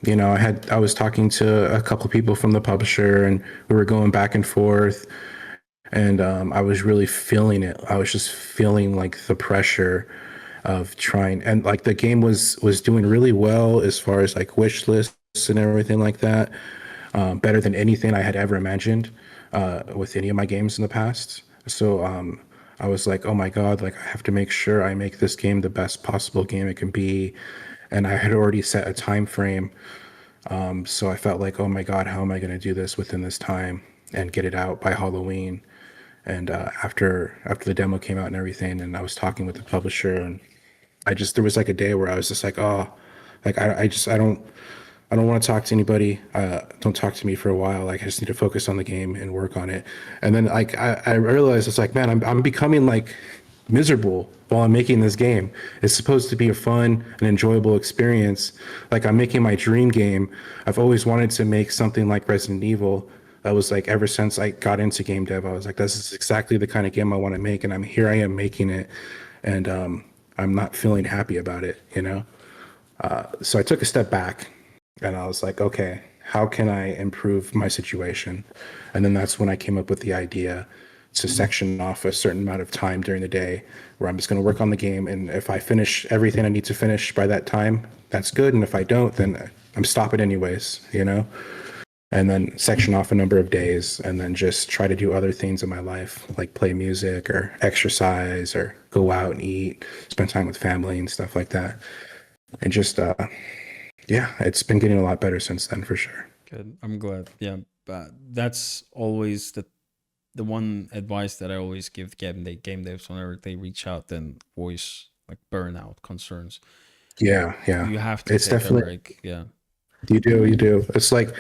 You know, I was talking to a couple of people from the publisher, and we were going back and forth, and I was really feeling it. I was just feeling like the pressure of trying, and like the game was doing really well as far as like wish lists and everything like that. Better than anything I had ever imagined with any of my games in the past. So I was like, oh my God, like I have to make sure I make this game the best possible game it can be. And I had already set a time frame. So I felt like, oh my God, how am I going to do this within this time and get it out by Halloween? And after the demo came out and everything, and I was talking with the publisher, and there was like a day where I was just like, oh, like I don't want to talk to anybody. Don't talk to me for a while. Like I just need to focus on the game and work on it. And then like I realized it's like, man, I'm becoming like miserable while I'm making this game. It's supposed to be a fun and enjoyable experience. Like I'm making my dream game. I've always wanted to make something like Resident Evil. That was like ever since I got into game dev, I was like, this is exactly the kind of game I want to make, and I am making it, and I'm not feeling happy about it, you know. So I took a step back and I was like, okay, how can I improve my situation? And then that's when I came up with the idea to section off a certain amount of time during the day where I'm just going to work on the game. And if I finish everything I need to finish by that time, that's good. And if I don't, then I'm stopping anyways, you know? And then section off a number of days and then just try to do other things in my life, like play music or exercise or go out and eat, spend time with family and stuff like that. And just, yeah, it's been getting a lot better since then for sure. Good. I'm glad. Yeah, but that's always the one advice that I always give game devs whenever they reach out and voice like burnout concerns. Yeah, yeah. You have to It's take a definitely break. Yeah. you do. It's like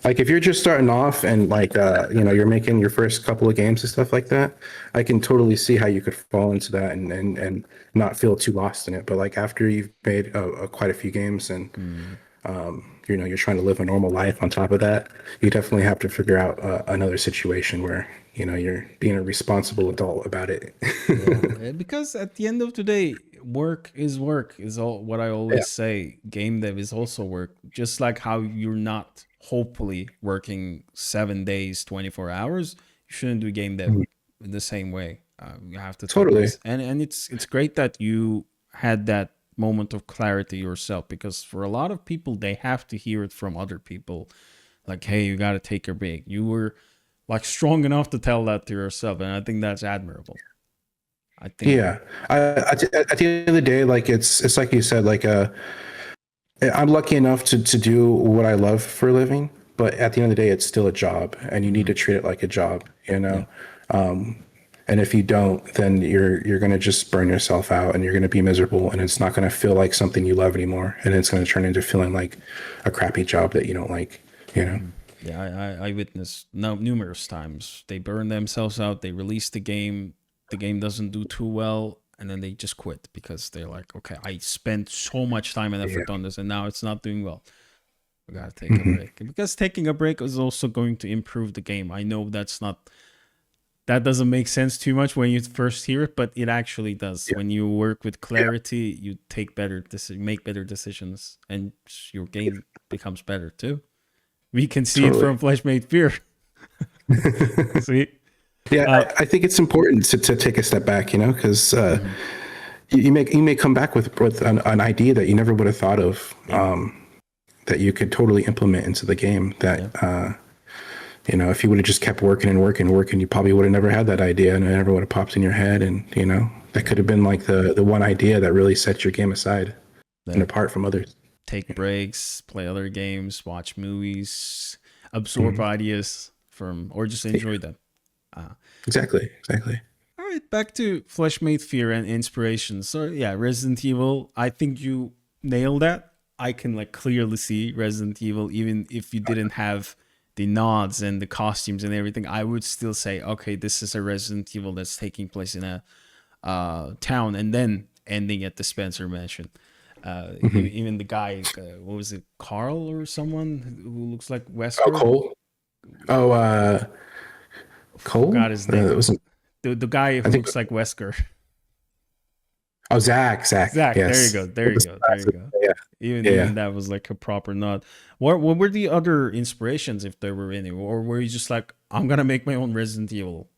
if you're just starting off and like you know, you're making your first couple of games and stuff like that, I can totally see how you could fall into that and not feel too lost in it. But like after you've made quite a few games and Mm. you know, you're trying to live a normal life on top of that, you definitely have to figure out another situation where, you know, you're being a responsible adult about it. Yeah, because at the end of the day, work is all what I Yeah. always say. Game dev is also work. Just like how you're not hopefully working 7 days, 24 hours, you shouldn't do game dev Mhm. in the same way. You have to take Totally. this, and it's great that you had that moment of clarity yourself, because for a lot of people they have to hear it from other people, like, hey, you got to take your break. You were like strong enough to tell that to yourself, and I think that's admirable. I think. Yeah. At the end of the day, like it's like you said, like I'm lucky enough to do what I love for a living, but at the end of the day, it's still a job, and you need to treat it like a job, you Yeah. know. And if you don't, then you're going to just burn yourself out, and you're going to be miserable, and it's not going to feel like something you love anymore, and it's going to turn into feeling like a crappy job that you don't like, you know. Yeah, I witnessed numerous times. They burn themselves out. They release the game doesn't do too well, and then they just quit because they're like, okay, I spent so much time and Yeah. effort on this, and now it's not doing well. We gotta take a break, because taking a break is also going to improve the game. I know that doesn't make sense too much when you first hear it, but it actually does. Yeah. When you work with Yeah. clarity, you make better decisions, and your game becomes better too. We can see it Totally. from Flesh Made Fear. See, Yeah, uh, I think it's important to take a step back, you know, because you may come back with an idea that you never would have thought of, that you could totally implement into the game. That you know, if you would have just kept working and working and working, you probably would have never had that idea, and it never would have popped in your head. And you know, that could have been like the one idea that really set your game aside and apart from others. take breaks, play other games, watch movies, absorb ideas from, or just enjoy them. Exactly. Exactly. All right, back to Flesh Made Fear and inspiration. So yeah, Resident Evil. I think you nailed that. I can like clearly see Resident Evil, even if you didn't have the nods and the costumes and everything. I would still say, okay, this is a Resident Evil that's taking place in a town and then ending at the Spencer Mansion. Even the guy, what was it, Carl or someone who looks like Wesker? Oh, Cole. Oh, Cole. Forgot his name. It wasn't. The guy who I think. looks like Wesker. Oh, Zach. Zach, there you Yes. go. There you go. There you go. Yeah. Even that was like a proper nod. What were the other inspirations, if there were any, or were you just like, I'm gonna make my own Resident Evil?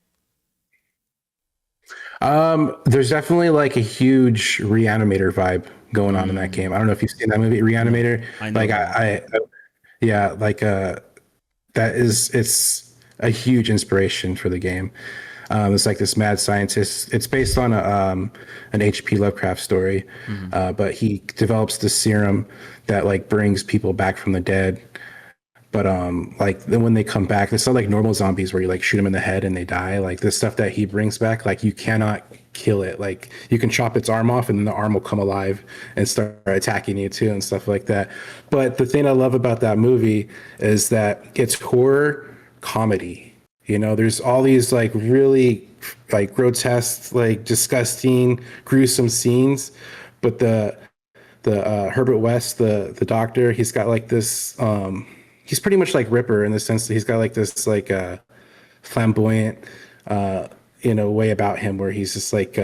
There's definitely like a huge Reanimator vibe going on in that game. I don't know if you've seen that movie, Reanimator. I know Like yeah, like that is it's a huge inspiration for the game. It's like this mad scientist. It's based on an H.P. Lovecraft story, but he develops this serum that like brings people back from the dead. But like then when they come back, it's not like normal zombies where you like shoot them in the head and they die. Like the stuff that he brings back, like you cannot kill it. Like you can chop its arm off and then the arm will come alive and start attacking you too and stuff like that. But the thing I love about that movie is that it's horror comedy. You know, there's all these like really like grotesque, like disgusting, gruesome scenes, but the Herbert West, the doctor, he's got like this he's pretty much like Ripper in the sense that he's got like this like flamboyant you know way about him where he's just like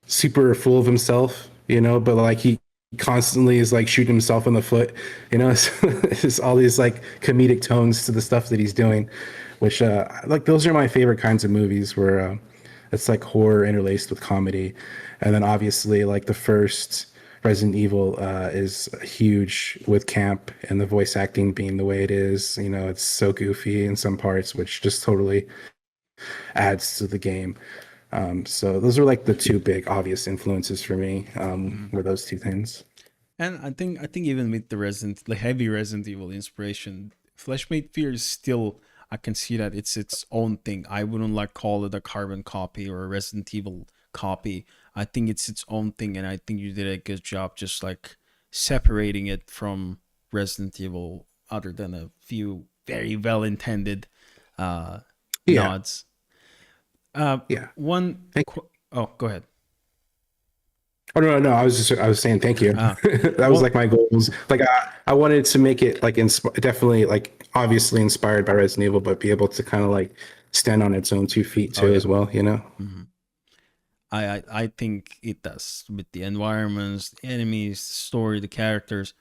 super full of himself, you know, but like he constantly is like shooting himself in the foot, you know. It's all these like comedic tones to the stuff that he's doing, which like those are my favorite kinds of movies where it's like horror interlaced with comedy. And then obviously like the first Resident Evil is huge with camp and the voice acting being the way it is. You know, it's so goofy in some parts, which just totally adds to the game. So those are like the two big obvious influences for me. Were those two things. And I think even with the heavy Resident Evil inspiration, Flesh Made Fear is still, I can see that it's its own thing. I wouldn't like call it a carbon copy or a Resident Evil copy. I think it's its own thing, and I think you did a good job just like separating it from Resident Evil, other than a few very well intended nods. Yeah. Oh, go ahead. Oh no! I was saying thank you. That was like my goals. Like I wanted to make it like definitely like obviously inspired by Resident Evil, but be able to kind of like stand on its own 2 feet too as well. You know. I think it does, with the environments, the enemies, the story, the characters.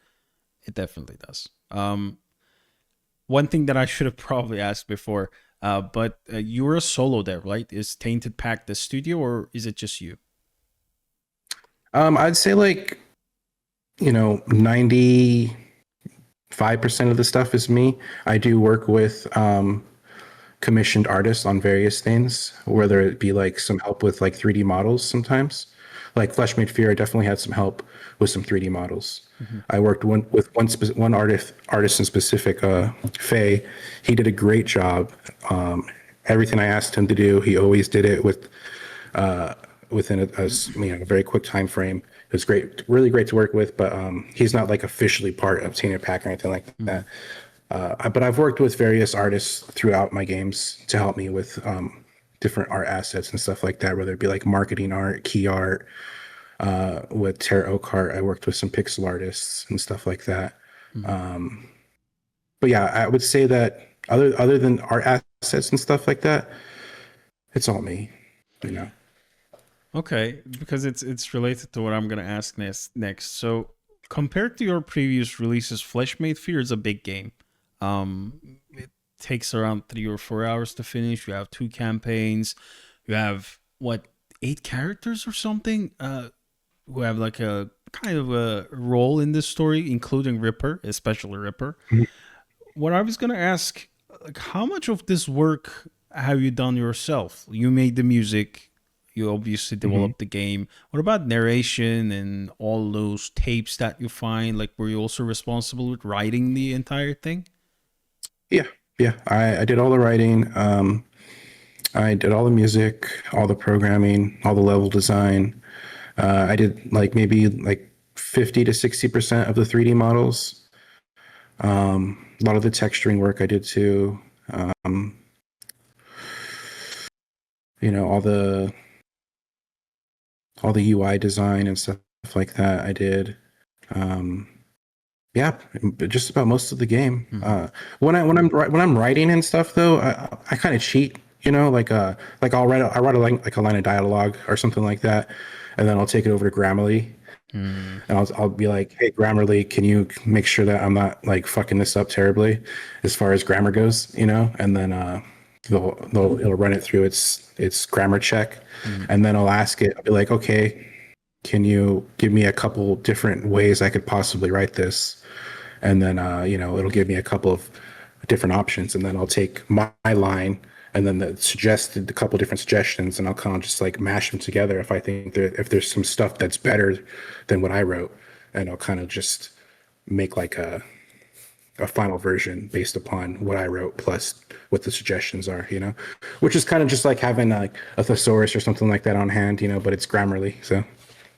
It definitely does. One thing that I should have probably asked before, but you were a solo dev, right? Is Tainted Pact the studio, or is it just you? I'd say like, 95% of the stuff is me. I do work with commissioned artists on various things, whether it be like some help with like 3D models sometimes. like Flesh Made Fear, I definitely had some help with some 3D models. Mm-hmm. I worked with one artist in specific, Faye. He did a great job. Everything I asked him to do, he always did it within a very quick time frame. It was great, really great to work with. But he's not like officially part of Tainted Pact or anything like Mm-hmm. that. But I've worked with various artists throughout my games to help me with different art assets and stuff like that, whether it be like marketing art, key art. With Terra Oakheart, I worked with some pixel artists and stuff like that. Mm-hmm. But yeah, I would say that other than art assets and stuff like that, it's all me, you know. Okay, because it's related to what I'm gonna ask next. So compared to your previous releases, Flesh Made Fear is a big game. It takes around 3 or 4 hours to finish. You have two campaigns. You have what, 8 characters or something? Who have like a kind of a role in this story, including Ripper, especially Ripper. Mhm. What I was gonna ask, like, how much of this work have you done yourself? You made the music, you obviously Mhm. developed the game. What about narration and all those tapes that you find? Like, were you also responsible with writing the entire thing? Yeah, yeah. I did all the writing. I did all the music, all the programming, all the level design. I did like maybe like 50 to 60% of the 3D models. A lot of the texturing work I did too. Um, all the UI design and stuff like that I did. Um, yeah, just about most of the game. Mm-hmm. When I'm writing and stuff though, I kind of cheat, like I write like a line of dialogue or something like that, and then I'll take it over to Grammarly and I'll be like, hey Grammarly, can you make sure that I'm not like fucking this up terribly as far as grammar goes, and then it'll run it through its grammar check, Mm-hmm. and then I'll ask it. I'll be like, okay, can you give me a couple different ways I could possibly write this? And then it'll give me a couple of different options, and then I'll take my line and then a couple different suggestions, and I'll kind of just like mash them together if I think if there's some stuff that's better than what I wrote, and I'll kind of just make like a final version based upon what I wrote plus what the suggestions are, which is kind of just like having like a thesaurus or something like that on hand, but it's Grammarly, so.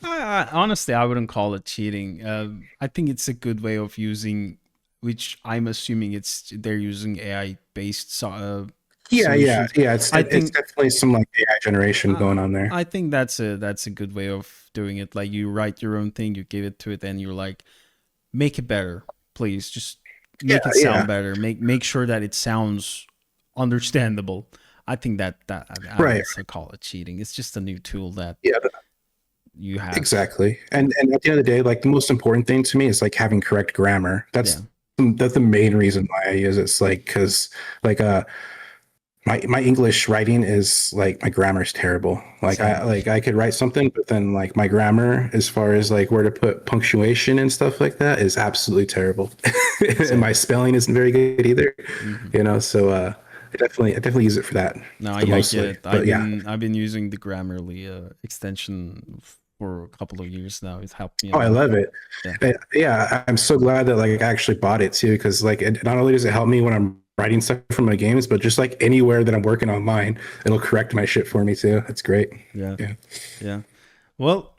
Honestly, I wouldn't call it cheating. I think it's a good way of using, which I'm assuming they're using AI based Yeah, yeah, solutions. yeah. I It's think definitely some like AI generation uh, going on there. I think that's a good way of doing it. Like, you write your own thing, you give it to it, and you're like, make it better, please. Just Yeah, make it yeah. sound better. Make sure that it sounds understandable. I think that I Right. wouldn't say call it cheating. It's just a new tool that Yeah, you have. exactly. And at the end of the day, like the most important thing to me is like having correct grammar. Yeah. That's the main reason why I use it. It's like because like my English writing is like my grammar is terrible. Same. Like I could write something, but then like my grammar, as far as like where to put punctuation and stuff like that, is absolutely terrible. And my Same. spelling isn't very good either. Hmm. So I definitely use it for that No, the I get mostly. it. But yeah. I've been using the Grammarly extension for a couple of years now. It's helped me a Oh, I lot. love it. Yeah. Yeah, I'm so glad that like I actually bought it too, because like not only does it help me when I'm writing stuff for my games, but just like anywhere that I'm working online, it'll correct my shit for me too. It's great. Yeah. Yeah. Yeah. Well,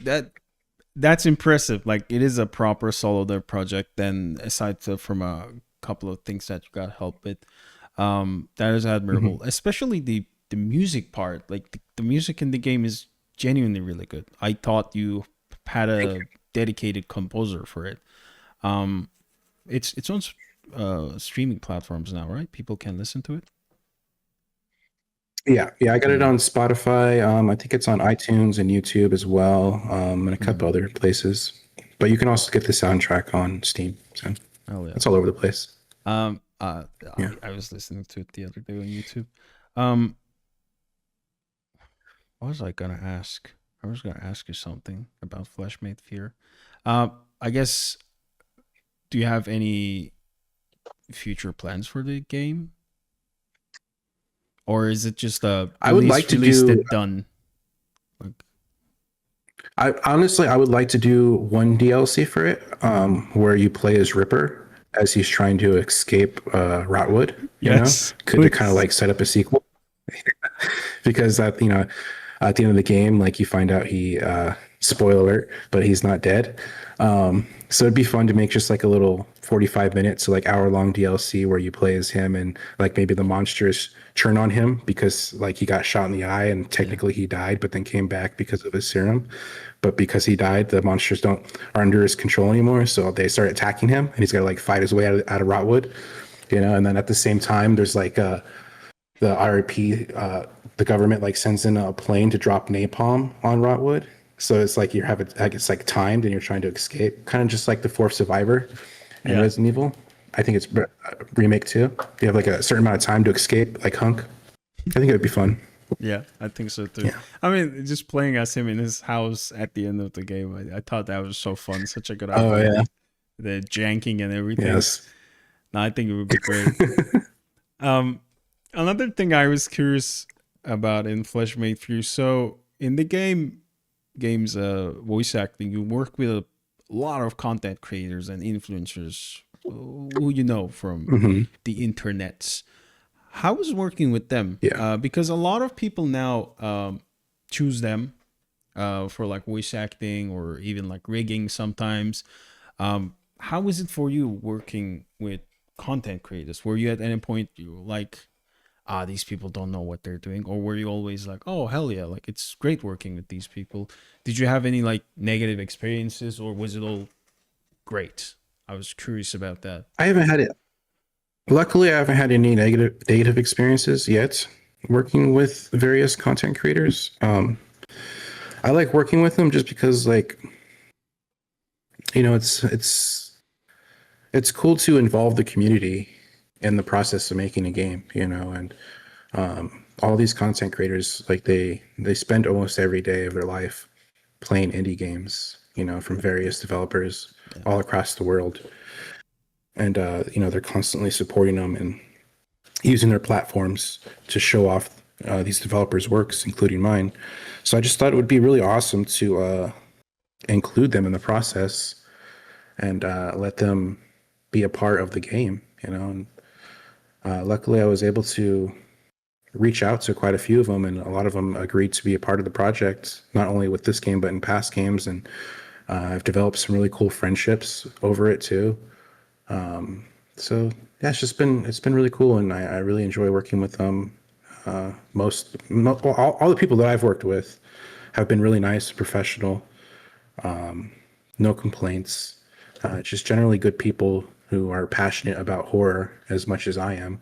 that's impressive. Like, it is a proper solo dev project. Then, from a couple of things that you got help with, that is Mhm. admirable. Especially the music part. Like, the music in the game is genuinely really good. I thought you had Thank a dedicated composer for it. Um, it's on streaming platforms now, right? People can listen to it. you. Yeah, yeah, I got it Mm, on Spotify. I think it's on iTunes and YouTube as well, and a mm. couple other places. But you can also get the soundtrack on Steam. So Oh yeah. it's all over the place. Um, uh, Yeah. I was listening to it the other day on YouTube. Um, what was I gonna ask? I was gonna ask you something about Fleshmade Fear. Uh, I guess, do you have any future plans for the game, or is it just a I would like to released do and done? Like, I honestly, I would like to do one DLC for it, where you play as Ripper as he's trying to escape Rotwood. You know, Yes, could to kind of please. like set up a sequel because that at the end of the game, like you find out he spoiler alert, but he's not dead. So it'd be fun to make just like a little 45 minutes to like hour long DLC where you play as him and like maybe the monsters turn on him because like he got shot in the eye and Yeah, technically he died, but then came back because of his serum. But because he died, the monsters don't are under his control anymore. So they start attacking him and he's got to like fight his way out of Rotwood, and then at the same time, there's like the IRP, the government like sends in a plane to drop napalm on Rotwood. So it's like you have it, like it's like timed, and you're trying to escape, kind of just like the fourth survivor in yeah, Resident Evil. I think it's remake too. You have like a certain amount of time to escape, like Hunk. I think it would be fun. yeah. I think so too. Yeah. I mean, just playing as him in his house at the end of the game, I thought that was so fun. Such a good Oh idea. yeah. The janking and everything. Yes. No, I think it would be great. Um, Another thing I was curious about in Fleshmade Fear. So in the game's voice acting, you work with a lot of content creators and influencers who you know from Hmm. the internets. How is working with them? Yeah. Because a lot of people now choose them for like voice acting or even like rigging sometimes. How is it for you working with content creators? Were you at any point you were like, these people don't know what they're doing, or were you always like, oh hell yeah, like it's great working with these people? Did you have any like negative experiences, or was it all great? I was curious about that. I haven't had it. Luckily, I haven't had any negative experiences yet working with various content creators. I like working with them just because, like, it's cool to involve the community in the process of making a game, and all these content creators, like they spend almost every day of their life playing indie games, from various developers Yeah. all across the world, and they're constantly supporting them and using their platforms to show off these developers' works, including mine. So I just thought it would be really awesome to include them in the process and let them be a part of the game, And luckily, I was able to reach out to quite a few of them, and a lot of them agreed to be a part of the project, not only with this game but in past games. And I've developed some really cool friendships over it too. So yeah, it's been really cool, and I really enjoy working with them. All the people that I've worked with have been really nice, professional, no complaints. Just generally good people who are passionate about horror as much as I am.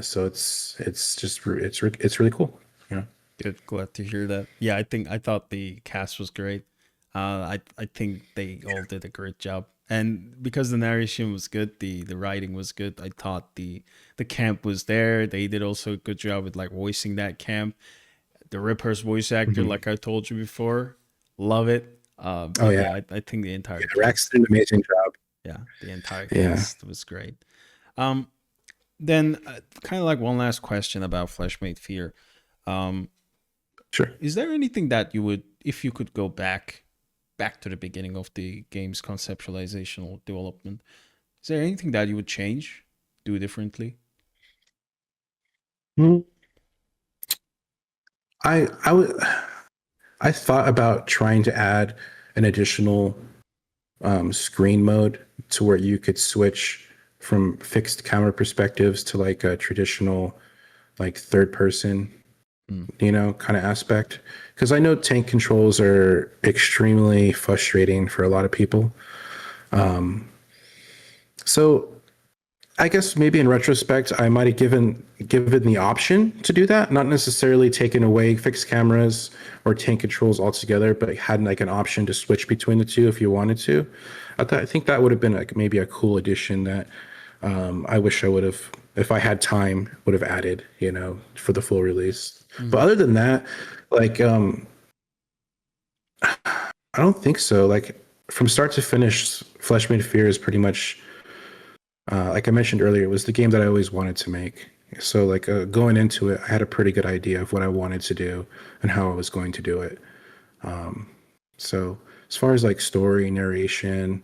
So it's really cool. You know. Good, glad to hear that. Yeah, I thought the cast was great. I think they all did a great job, and because the narration was good, the writing was good. I thought the camp was there. They did also a good job with like voicing that camp. The Ripper's voice actor, Mhm. like I told you before, love it. Oh But yeah, yeah, I think the entire yeah. Rex cast, did an amazing job. yeah, the entire Yeah, cast was great. Um, then kind of like one last question about Fleshmade Fear. Um, sure. is there anything that you would, if you could go back to the beginning of the game's conceptualization or development, is there anything that you would change, do differently? Mm, I would. I thought about trying to add an additional screen mode to where you could switch from fixed camera perspectives to like a traditional like third person, Mm. kind of aspect. Because I know tank controls are extremely frustrating for a lot of people. So I guess maybe in retrospect, I might have given the option to do that, not necessarily taken away fixed cameras or tank controls altogether, but had like an option to switch between the two if you wanted to. I think that would have been like maybe a cool addition that I wish I would have, if I had time, would have added, for the full release. But Mm. other than that, like I don't think so. Like from start to finish, Flesh Made Fear is pretty much like I mentioned earlier, it was the game that I always wanted to make. So like going into it, I had a pretty good idea of what I wanted to do and how I was going to do it. So as far as like story, narration,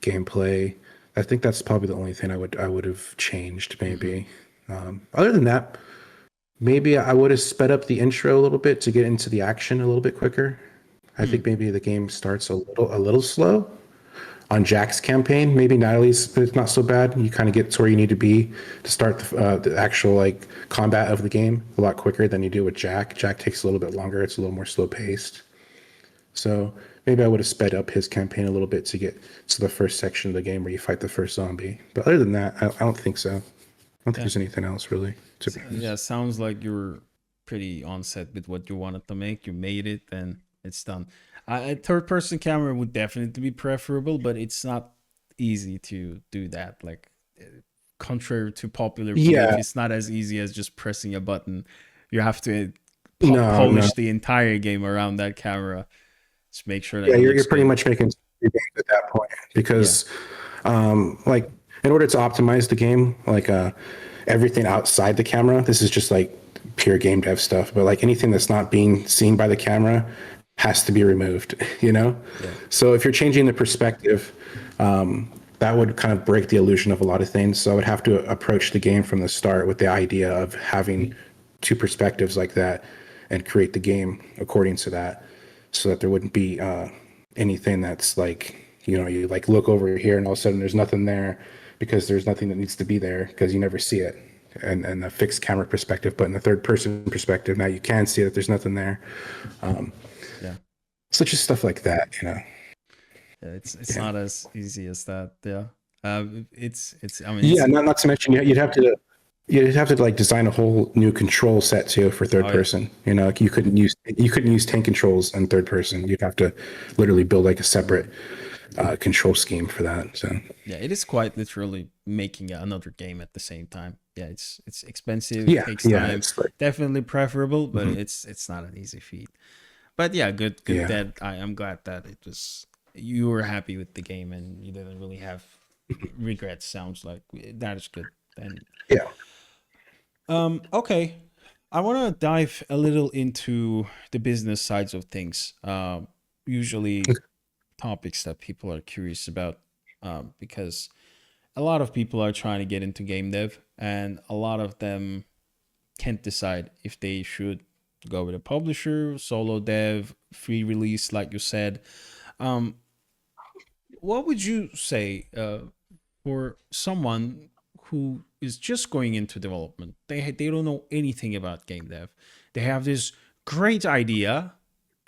gameplay, I think that's probably the only thing I would have changed Hmm. maybe. Other than that, maybe I would have sped up the intro a little bit to get into the action a little bit quicker. I Hmm. think maybe the game starts a little slow on Jack's campaign. Maybe Natalie's it's not so bad. You kind of get to where you need to be to start the actual like combat of the game a lot quicker than you do with Jack. Jack takes a little bit longer. It's a little more slow paced. So maybe I would have sped up his campaign a little bit to get to the first section of the game where you fight the first zombie. But other than that, I don't think so. I don't think Yeah. there's anything else really, to be So, yeah, honest. sounds like you're pretty on set with what you wanted to make. You made it, and it's done. A third person camera would definitely be preferable, but it's not easy to do that. Like, contrary to popular belief, Yeah, it's not as easy as just pressing a button. You have to no, no. polish the entire game around that camera to make sure that Yeah, it you're looks pretty good. much making your games at that point Yeah. because, like, in order to optimize the game, like, everything outside the camera, this is just like pure game dev stuff, but like anything that's not being seen by the camera has to be removed, you know? Yeah. So if you're changing the perspective, that would kind of break the illusion of a lot of things. So I would have to approach the game from the start with the idea of having two perspectives like that and create the game according to that so that there wouldn't be anything that's like, you like look over here and all of a sudden there's nothing there because there's nothing that needs to be there because you never see it. And a fixed camera perspective, but in the third person perspective, now you can see that there's nothing there. Yeah. So just stuff like that. Yeah, it's Yeah. not as easy as that. Yeah. It's I mean Yeah, it's not to mention you'd have to like design a whole new control set too for third oh yeah. person. Like you couldn't use tank controls in third person. You'd have to literally build like a separate control scheme for that. So Yeah, it is quite literally making another game at the same time. Yeah, it's expensive, yeah, takes yeah, time. it's like Definitely preferable, but mhm, it's not an easy feat. But yeah, good yeah, that I am glad that it was you were happy with the game and you didn't really have regrets. Sounds like that is good. And yeah. okay, I want to dive a little into the business sides of things. Usually topics that people are curious about, because a lot of people are trying to get into game dev, and a lot of them can't decide if they should go with a publisher, solo dev, free release, like you said. Um, what would you say for someone who is just going into development? They don't know anything about game dev. They have this great idea,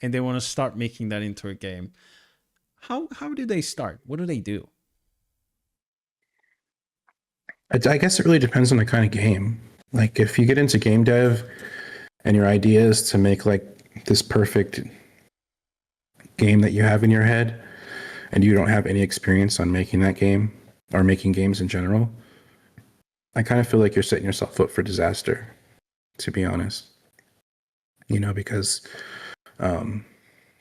and they want to start making that into a game. How do they start? What do they do? I guess it really depends on the kind of game. Like if you get into game dev and your idea is to make like this perfect game that you have in your head, and you don't have any experience on making that game or making games in general, I kind of feel like you're setting yourself up for disaster, to be honest. Because um,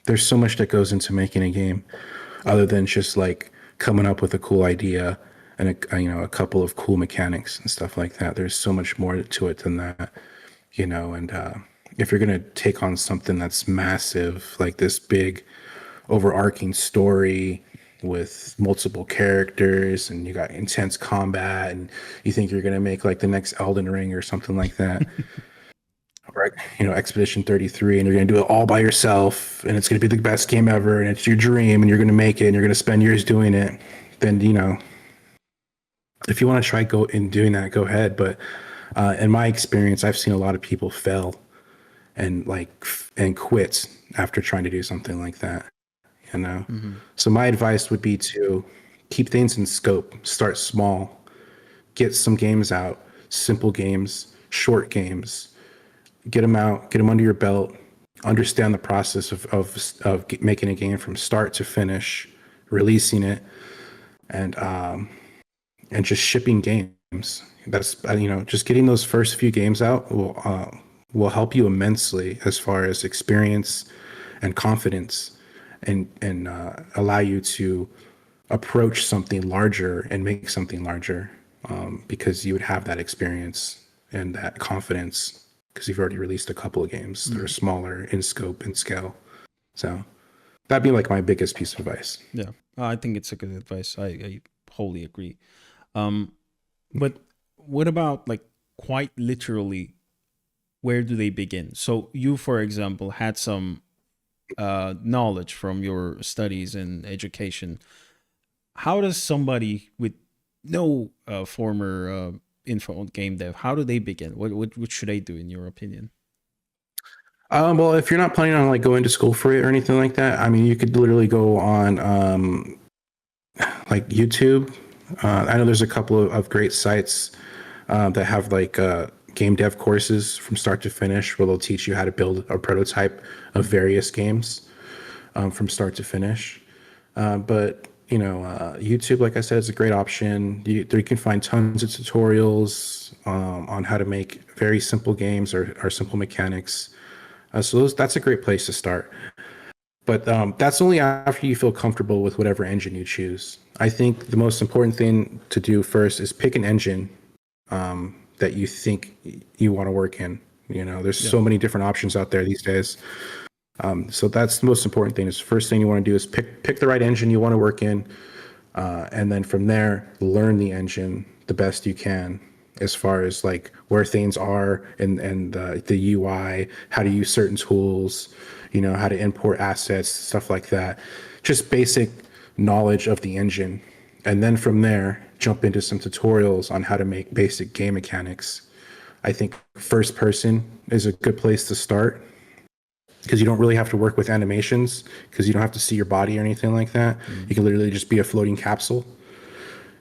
there's so much that goes into making a game other than just like coming up with a cool idea and a couple of cool mechanics and stuff like that. There's so much more to it than that. And if you're gonna take on something that's massive, like this big overarching story with multiple characters and you got intense combat and you think you're going to make like the next Elden Ring or something like that, or Expedition 33, and you're going to do it all by yourself and it's going to be the best game ever and it's your dream and you're going to make it and you're going to spend years doing it, then if you want to try go in doing that, go ahead. But in my experience, I've seen a lot of people fail and and quit after trying to do something like that. you know. Hmm. So my advice would be to keep things in scope, start small, get some games out, simple games, short games, get them out, get them under your belt, understand the process of making a game from start to finish, releasing it, and just shipping games. That's just getting those first few games out will help you immensely as far as experience and confidence, and allow you to approach something larger and make something larger, because you would have that experience and that confidence because you've already released a couple of games that are Hmm. smaller in scope and scale. So That'd be like my biggest piece of advice. Yeah, I think it's a good advice. I wholly agree. Um, but what about like quite literally, where do they begin? So you, for example, had some knowledge from your studies and education. How does somebody with no former info on game dev, how do they begin? What should they do in your opinion? Well, if you're not planning on like going to school for it or anything like that, I mean, you could literally go on like YouTube. I know there's a couple of great sites that have like game dev courses from start to finish, where they'll teach you how to build a prototype of various games from start to finish. But YouTube, like I said, is a great option. You can find tons of tutorials on how to make very simple games or simple mechanics. That's a great place to start. But that's only after you feel comfortable with whatever engine you choose. I think the most important thing to do first is pick an engine that you think you want to work in. There's Yeah. so many different options out there these days. So that's the most important thing. Is the first thing you want to do is pick the right engine you want to work in, and then from there learn the engine the best you can, as far as like where things are and the UI, how to use certain tools, how to import assets, stuff like that. Just basic knowledge of the engine, and then from there jump into some tutorials on how to make basic game mechanics. I think first person is a good place to start, because you don't really have to work with animations, because you don't have to see your body or anything like that. Mm. You can literally just be a floating capsule,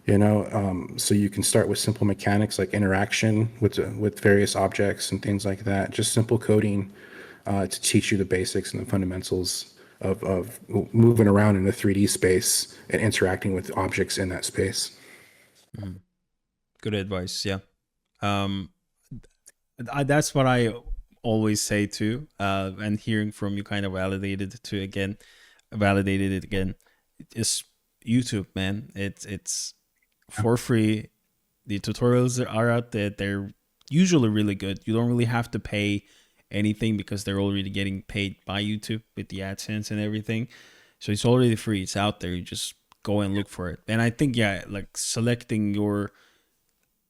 so you can start with simple mechanics like interaction with various objects and things like that. Just simple coding to teach you the basics and the fundamentals of moving around in a 3D space and interacting with objects in that space. Mm. Good advice. Yeah. Um, that's what I always say too. And hearing from you kind of validated it again. It's YouTube, man. It's for free. The tutorials that are out there, they're usually really good. You don't really have to pay anything because they're already getting paid by YouTube with the AdSense and everything. So it's already free. It's out there. You just go and look for it. And I think, yeah, like selecting your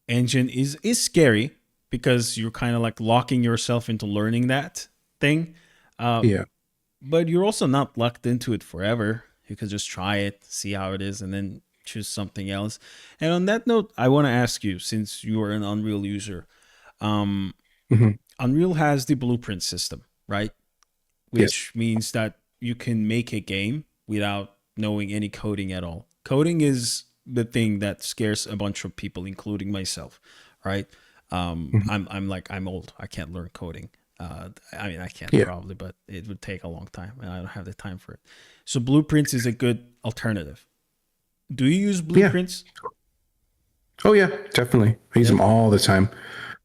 engine is scary because you're kind of like locking yourself into learning that thing. Uh, Yeah. but you're also not locked into it forever. You could just try it, see how it is, and then choose something else. And on that note, I want to ask you, since you are an Unreal user, um, Hmm. Unreal has the blueprint system, right? Yes. Which means that you can make a game without knowing any coding at all. Coding is the thing that scares a bunch of people, including myself, right? Hmm. I'm old. I can't learn coding. I mean, I can Yeah. probably, but it would take a long time, and I don't have the time for it. So blueprints is a good alternative. Do you use Yeah. blueprints? Oh yeah, definitely. I use Yeah. them all the time.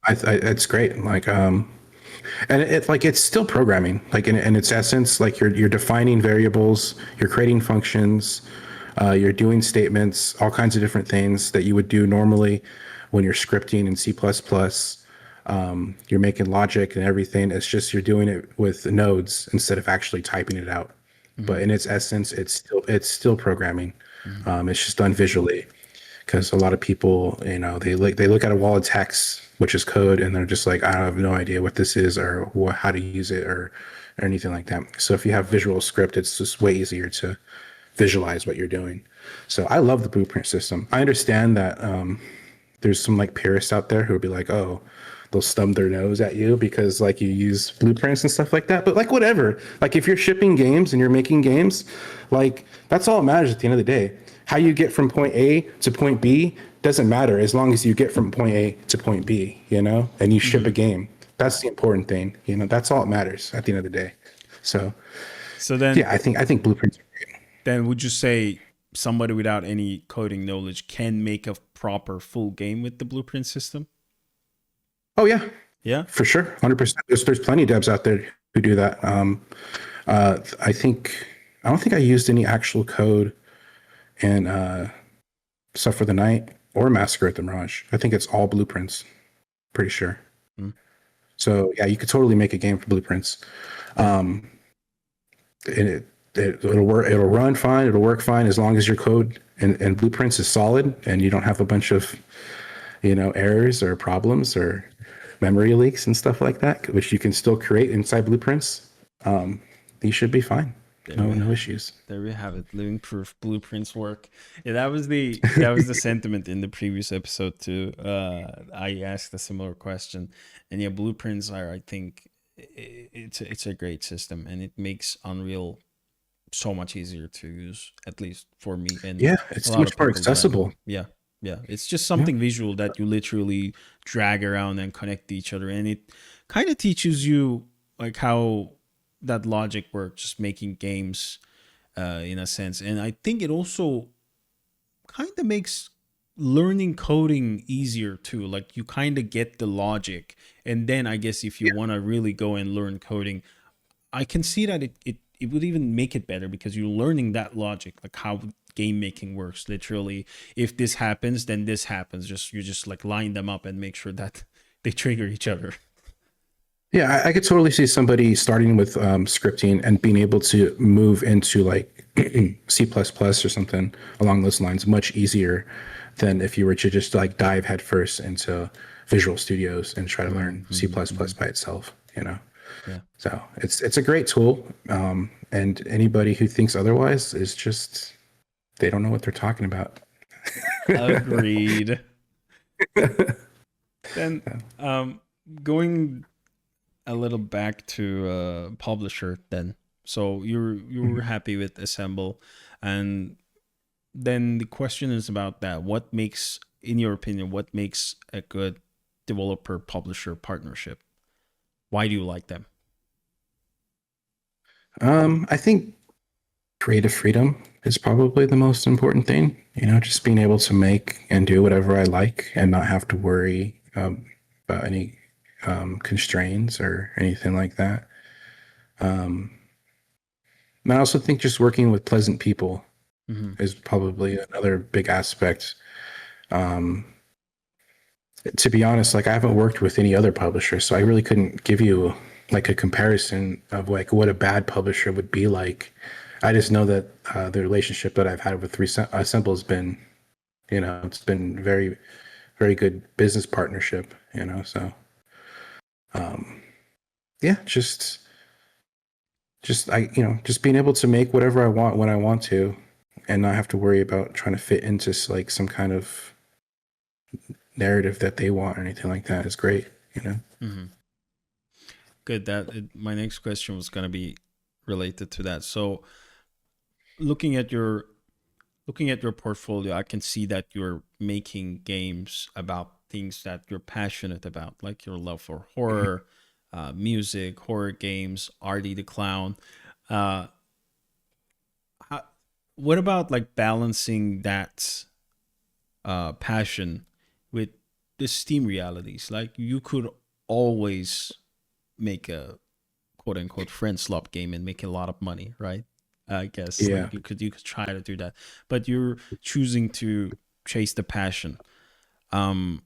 It's great. Like, and like it's still programming. Like in its essence, like you're defining variables, you're creating functions, you're doing statements, all kinds of different things that you would do normally when you're scripting in C++. You're making logic and everything. It's just you're doing it with nodes instead of actually typing it out. Mm-hmm. But in its essence, it's still programming. Mm-hmm. It's just done visually, because a lot of people, they look at a wall of text, which is code, and they're just like, I have no idea what this is or how to use it or anything like that. So if you have visual script, it's just way easier to visualize what you're doing. So I love the blueprint system. I understand that there's some like purists out there who would be like, oh, they'll stub their nose at you because like you use blueprints and stuff like that. But like whatever. Like if you're shipping games and you're making games, like that's all that matters at the end of the day. How you get from point A to point B doesn't matter as long as you get from point A to point B, and you ship Mm-hmm. a game. That's the important thing. That's all that matters at the end of the day. So So yeah, I think blueprints are great. then would you say somebody without any coding knowledge can make a proper full game with the blueprint system? Oh yeah, Yeah. for sure, 100%. There's plenty of devs out there who do that. I don't think I used any actual code in stuff for the night or Massacre at the Mirage. I think it's all blueprints. Pretty sure. Mm. So yeah, you could totally make a game for blueprints. Yeah. Um, and it'll work. It'll run fine. It'll work fine as long as your code and blueprints is solid and you don't have a bunch of errors or problems or memory leaks and stuff like that, which you can still create inside blueprints. You should be fine. No issues. There we have it. Living proof blueprints work. Yeah, that was the sentiment in the previous episode too. I asked a similar question, and yeah, blueprints are. I think it's a great system, and it makes Unreal so much easier to use, at least for me and Yeah, a it's lot of much more people that I know. accessible. Yeah, yeah. It's just Yeah. something visual that you literally drag around and connect to each other, and it kind of teaches you like how that logic works, just making games in a sense. And I think it also kind of makes learning coding easier too. Like you kind of get the logic, and then I guess if you Yeah. want to really go and learn coding, I can see that it would even make it better because you're learning that logic, like how game making works. Literally, if this happens, then this happens. Just you just like line them up and make sure that they trigger each other. Yeah, I could totally see somebody starting with scripting and being able to move into like C++ or something along those lines much easier than if you were to just like dive headfirst into Visual Studios and try to learn C++ by itself, you know. Yeah, So it's a great tool, and anybody who thinks otherwise is just they don't know what they're talking about. agreed. Then going a little back to publisher then. So you were happy with Assemble, and then the question is about that. What makes, in your opinion, what makes a good developer publisher partnership? Why do you like them? I think creative freedom is probably the most important thing. Just being able to make and do whatever I like and not have to worry about any constraints or anything like that. And I also think just working with pleasant people Mm-hmm. is probably another big aspect. Um, to be honest, like I haven't worked with any other publisher, so I really couldn't give you like a comparison of like what a bad publisher would be like. I just know that the relationship that I've had with Assemble has been, it's been very, very good business partnership. So um, yeah, just just being able to make whatever I want when I want to, and not have to worry about trying to fit into like some kind of narrative that they want or anything like that is great. Mm-hmm. Good. My next question was gonna be related to that. So looking at your looking at your portfolio, I can see that you're making games about things that you're passionate about, like your love for horror, music, horror games, Artie the Clown. Uh, how, what about like balancing that passion with the Steam realities? Like you could always make a quote unquote friend swap game and make a lot of money, right? I guess Yeah. like you could try to do that, but you're choosing to chase the passion.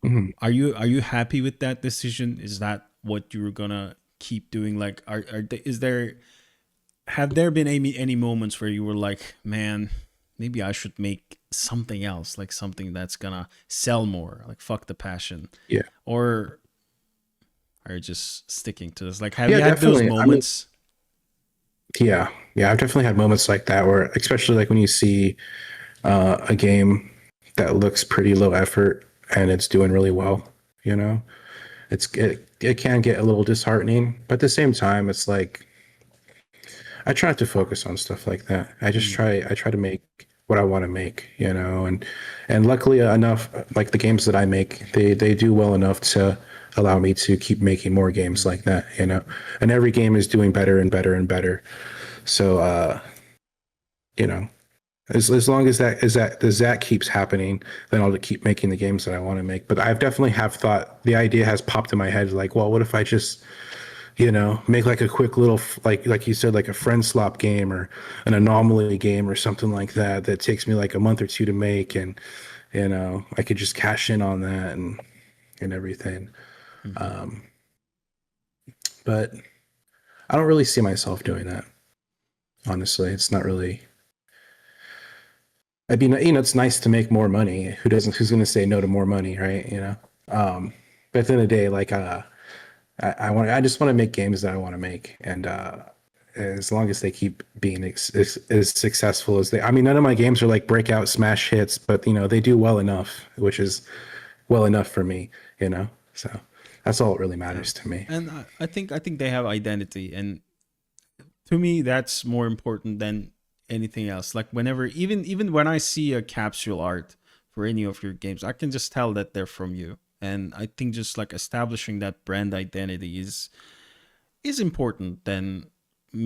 Mhm. Are you happy with that decision? Is that what you're gonna keep doing? Like, is there have there been any moments where you were like, man, maybe I should make something else, like something that's gonna sell more, like fuck the passion, Yeah. or are you just sticking to this? Like, have Yeah, you had those definitely. I mean, moments? yeah, yeah, I've definitely had moments like that where, especially like when you see a game that looks pretty low effort and it's doing really well, you know, it can get a little disheartening, but at the same time, it's like I try not to focus on stuff like that. Mm, I try to make what I want to make, and luckily enough, like the games that I make, they do well enough to allow me to keep making more games mm, like that. And every game is doing better and better and better. So, you know, as long as that keeps happening, then I'll keep making the games that I want to make. But I've definitely have thought the idea has popped in my head like, well, what if I just make like a quick little like you said, like a friend slop game or an anomaly game or something like that that takes me like a month or two to make, and I could just cash in on that and everything. mhm. Um, but I don't really see myself doing that. Honestly, it's not really. I mean, you know, it's nice to make more money. Who doesn't? Who's going to say no to more money, right? You know. But at the end of the day, like, I just want to make games that I want to make, and as long as they keep being as successful as they. I mean, none of my games are like breakout smash hits, but you know, they do well enough, which is well enough for me. You know, so that's all that really Yeah. matters to me. And I think they have identity, and to me that's more important than anything else. Like whenever, even when I see a capsule art for any of your games, I can just tell that they're from you. And I think just like establishing that brand identity is important than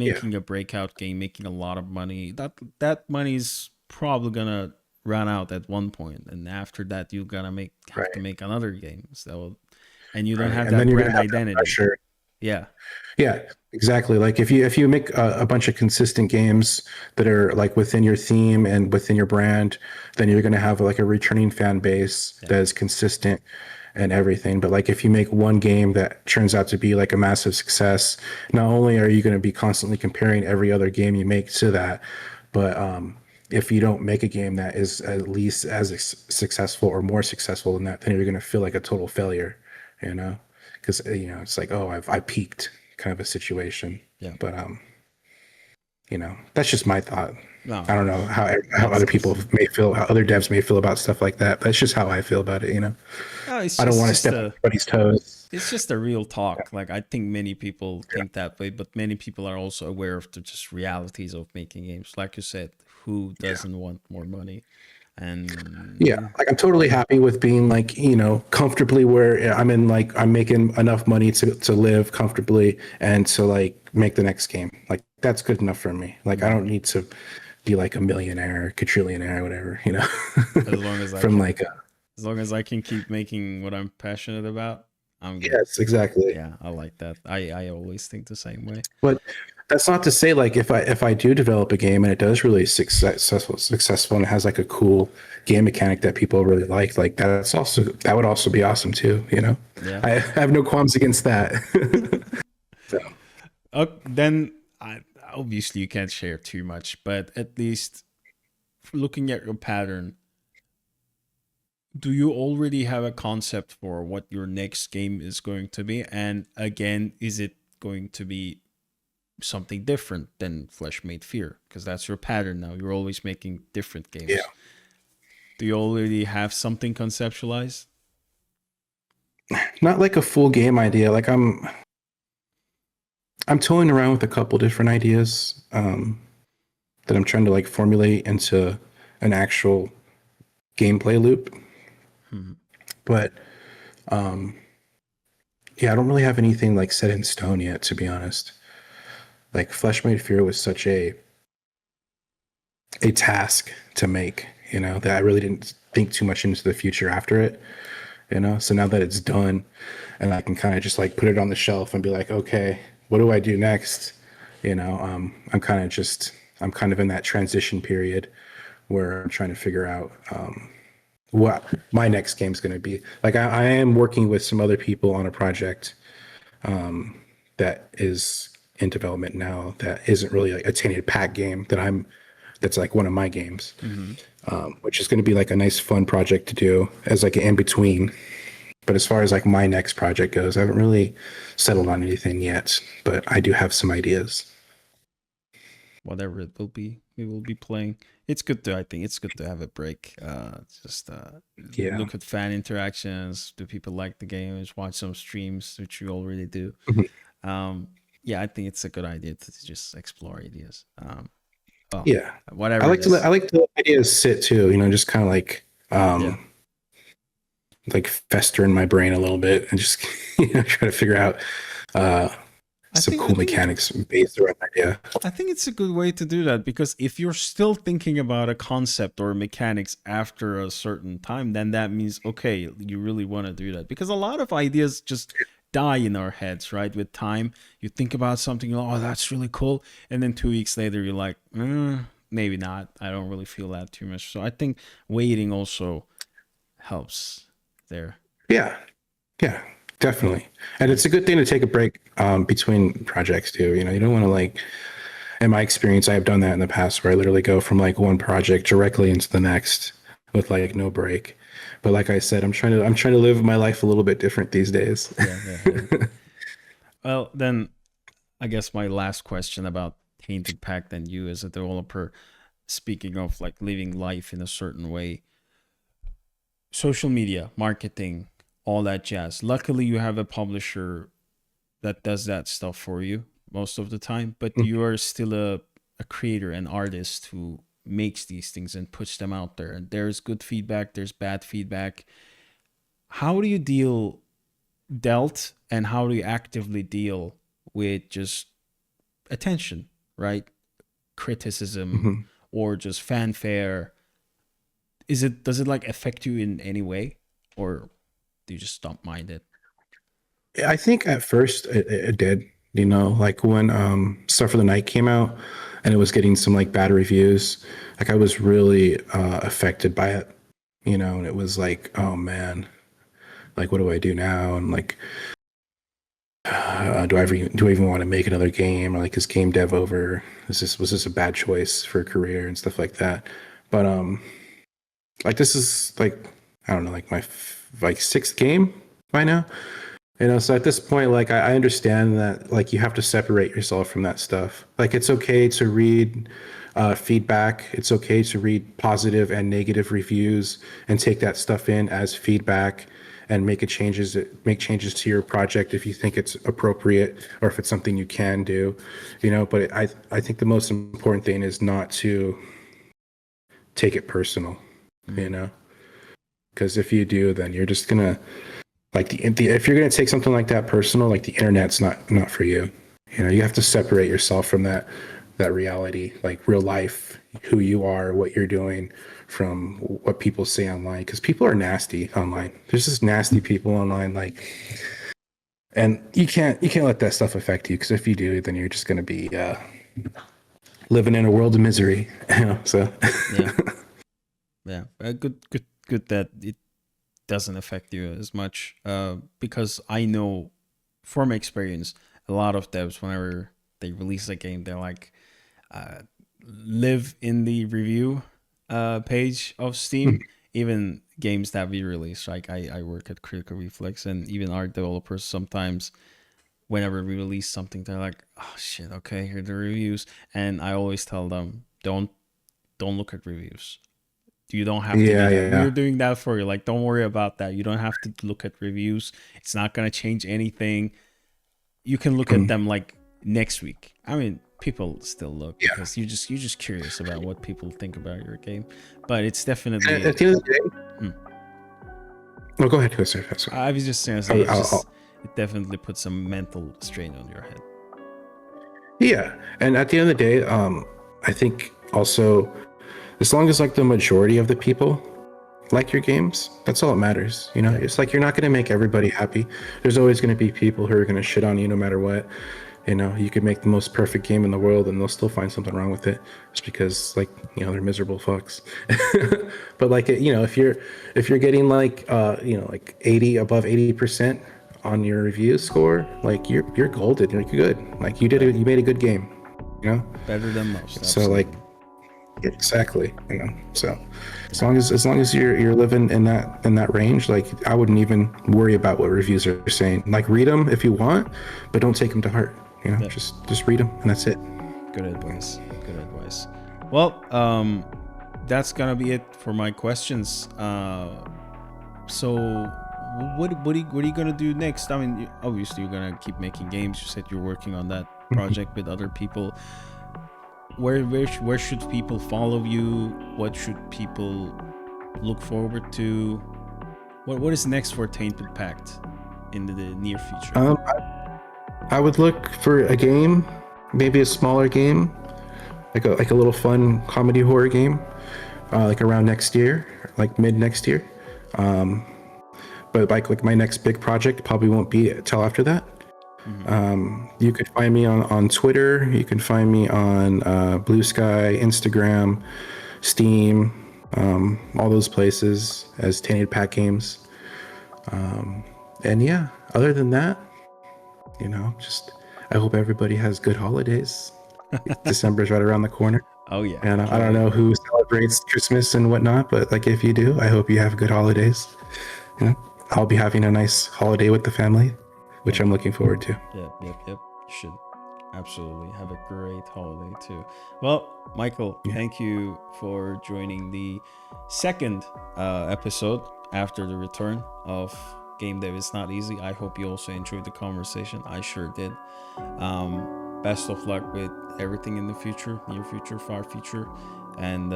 Yeah, making a breakout game, making a lot of money. That money is probably gonna run out at one point, and after that you're gonna have to right, make another game. So, and you don't right, have and then that you're gonna brand have that identity. pressure. Yeah. Yeah, exactly. Like if you make a bunch of consistent games that are like within your theme and within your brand, then you're going to have like a returning fan base Yeah. that is consistent and everything. But like if you make one game that turns out to be like a massive success, not only are you going to be constantly comparing every other game you make to that, but if you don't make a game that is at least as successful or more successful than that, then you're going to feel like a total failure, you know? Because you know it's like, oh, I peaked, kind of a situation. Yeah. But you know, that's just my thought. No, I don't know how makes other sense. people may feel, how other devs may feel about stuff like that. That's just how I feel about it. You know, No, I don't want to just step on a anybody's toes. it's just a real talk. Like I think many people think that way, but many people are also aware of the just realities of making games. Like you said, who Yeah. doesn't want more money? Yeah, And like I'm totally happy with being like, you know, comfortably where I'm in, like I'm making enough money to live comfortably and to like make the next game. Like that's good enough for me. Like I mhm, don't need to be like a millionaire, quadrillionaire, whatever, you know, as long as I from can, like as long as I can keep making what I'm passionate about, I'm good. yes, exactly. Yeah, I like that. I always think the same way. But that's not to say like if I do develop a game and it does really successful and it has like a cool game mechanic that people really like that would also be awesome too, you know. Yeah. I have no qualms against that. So, Then obviously you can't share too much, but at least looking at your pattern, do you already have a concept for what your next game is going to be? And again, is it going to be something different than Flesh Made Fear? Because that's your pattern now. You're always making different yeah, games. Do you already have something conceptualized? not like a full game idea. Like I'm toying around with a couple different ideas that I'm trying to like formulate into an actual gameplay loop. Hmm. But yeah, I don't really have anything like set in stone yet, to be honest. Like Flesh Made Fear was such a task to make, you know, that I really didn't think too much into the future after it, you know. So now that it's done and I can kind of just like put it on the shelf and be like, okay, what do I do next? You know, I'm kind of in that transition period where I'm trying to figure out what my next game's going to be. Like I am working with some other people on a project that is in development now that isn't really like a Tainted Pact game that's like one of my games, Hmm. which is going to be like a nice fun project to do as like an in between. But as far as like my next project goes, I haven't really settled on anything yet, but I do have some ideas. Whatever it will be, we will be playing. It's good to, I think it's good to have a break. Just Yeah. look at fan interactions. Do people like the games? Watch some streams, which you already do. Mhm. Um, yeah, I think it's a good idea to just explore ideas. Well, Yeah. whatever it I is. like to let ideas sit too, you know, just kind of Yeah, like fester in my brain a little bit and just you know try to figure out uh I some think I cool think mechanics based around that. Yeah. I think it's a good way to do that, because if you're still thinking about a concept or mechanics after a certain time, then that means okay, you really want to do that. Because a lot of ideas just die in our heads, right? With time, you think about something, oh, that's really cool, and then 2 weeks later, you're like, maybe not. I don't really feel that too much. So I think waiting also helps there. Yeah. Yeah. Definitely. And Yeah. it's a good thing to take a break between projects too. You know, you don't want to like In my experience, I have done that in the past where I literally go from like one project directly into the next with like no break. But like I said, I'm trying to live my life a little bit different these days. Yeah. Well, then I guess my last question about Tainted Pact and you as a developer, speaking of like living life in a certain way, social media, marketing, all that jazz. Luckily, you have a publisher that does that stuff for you most of the time, but you are still a creator, an artist who makes these things and puts them out there. And there's good feedback, there's bad feedback. How do you dealt and how do you actively deal with just attention, right? Criticism Mhm. or just fanfare. Does it like affect you in any way, or do you just don't mind it? I think at first it did, you know, like when Stuff for the Night came out and it was getting some like bad reviews, like I was really affected by it, you know, and it was like, oh man, like what do I do now? And like, do I even want to make another game? Or like, is game dev over? Was this a bad choice for a career and stuff like that? But like this is like, I don't know, like my like sixth game by now. You know, so at this point, like I understand that like you have to separate yourself from that stuff. Like it's okay to read feedback. It's okay to read positive and negative reviews and take that stuff in as feedback and make changes to your project if you think it's appropriate or if it's something you can do. You know, but I think the most important thing is not to take it personal. You Mm. know, because if you do, then you're just gonna like the if you're going to take something like that personal, like the internet's not for you. You know, you have to separate yourself from that reality, like real life, who you are, what you're doing, from what people say online. Because people are nasty online. There's just nasty people online, like, and you can't let that stuff affect you. Because if you do, then you're just going to be living in a world of misery. You know, so Yeah, yeah. Good that it doesn't affect you as much. Because I know from experience, a lot of devs whenever they release a game, they're like, uh, live in the review page of Steam. Even games that we release, like I work at Critical Reflex, and even our developers sometimes, whenever we release something, they're like, "Oh shit, okay, here are the reviews," and I always tell them, don't look at reviews. You don't have to do yeah, that. We're yeah. doing that for you. Like, don't worry about that. You don't have to look at reviews. It's not gonna change anything. You can look at Mm. them like next week. I mean, people still look Yeah. because you're just curious about what people think about your game. But it's At definitely. the end of the day, Hmm. no, go ahead, Chris. Sorry. I was just gonna say it definitely puts some mental strain on your head. Yeah, and at the end of the day, I think also as long as like the majority of the people like your games, that's all that matters. You know, Yeah, it's like you're not going to make everybody happy. There's always going to be people who are going to shit on you no matter what. You know, you could make the most perfect game in the world and they'll still find something wrong with it just because like, you know, they're miserable fucks. But like, you know, if you're getting like you know, like 80 above 80% on your review score, like you're golden, you're good. Like yeah. you made a good game, you know? Better than most, So like absolutely. exactly, you know. So as long as you're living in that range, like I wouldn't even worry about what reviews are saying. Like read them if you want, but don't take them to heart. You know, Yeah, just read them and that's it. good advice. Good advice. Well, that's gonna be it for my questions. So what are you gonna do next? I mean, obviously you're gonna keep making games. You said you're working on that project with other people. Where should people follow you? What should people look forward to? What is next for Tainted Pact in the near future? Um, I would look for a game, maybe a smaller game, like a little fun comedy horror game, like around next year, like mid next year. But like my next big project probably won't be till after that. Hmm. You could find me on Twitter. You can find me on Blue Sky, Instagram, Steam, all those places as Tainted Pack Games. And yeah, other than that, you know, just I hope everybody has good holidays. December's right around the corner. Oh yeah. And I Can't don't wait. know who celebrates Christmas and whatnot, but like if you do, I hope you have good holidays. You know, I'll be having a nice holiday with the family, which Yep. I'm looking forward to. Yep. You should absolutely have a great holiday too. Well, Michael, Yeah. thank you for joining the second episode after the return of Game Dev is Not Easy. I hope you also enjoyed the conversation. I sure did. Best of luck with everything in the future, near future, far future, and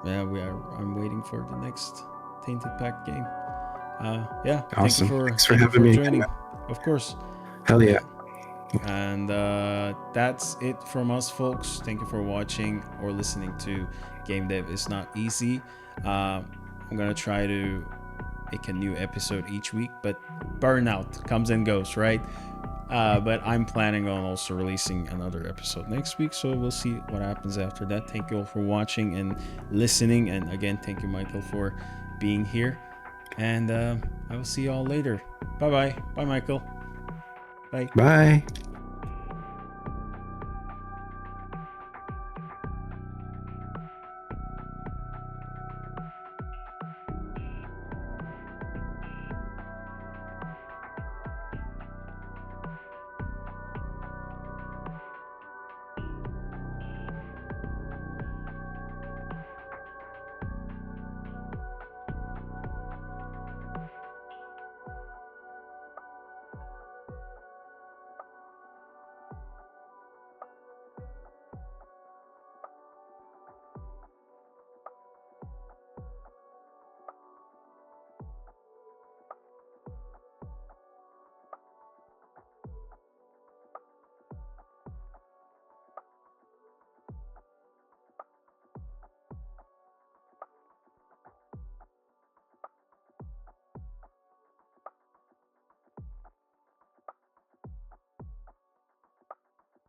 yeah, I'm waiting for the next Tainted Pact game. Yeah, Awesome. Thanks for thank you having for me joining. again. Of course. Hell yeah. And that's it from us, folks. Thank you for watching or listening to Game Dev is Not Easy. I'm gonna try to make a new episode each week, but burnout comes and goes, right? But I'm planning on also releasing another episode next week, so we'll see what happens after that. Thank you all for watching and listening, and again, thank you, Michael, for being here. And I will see you all later. Bye, Michael. Bye. Bye.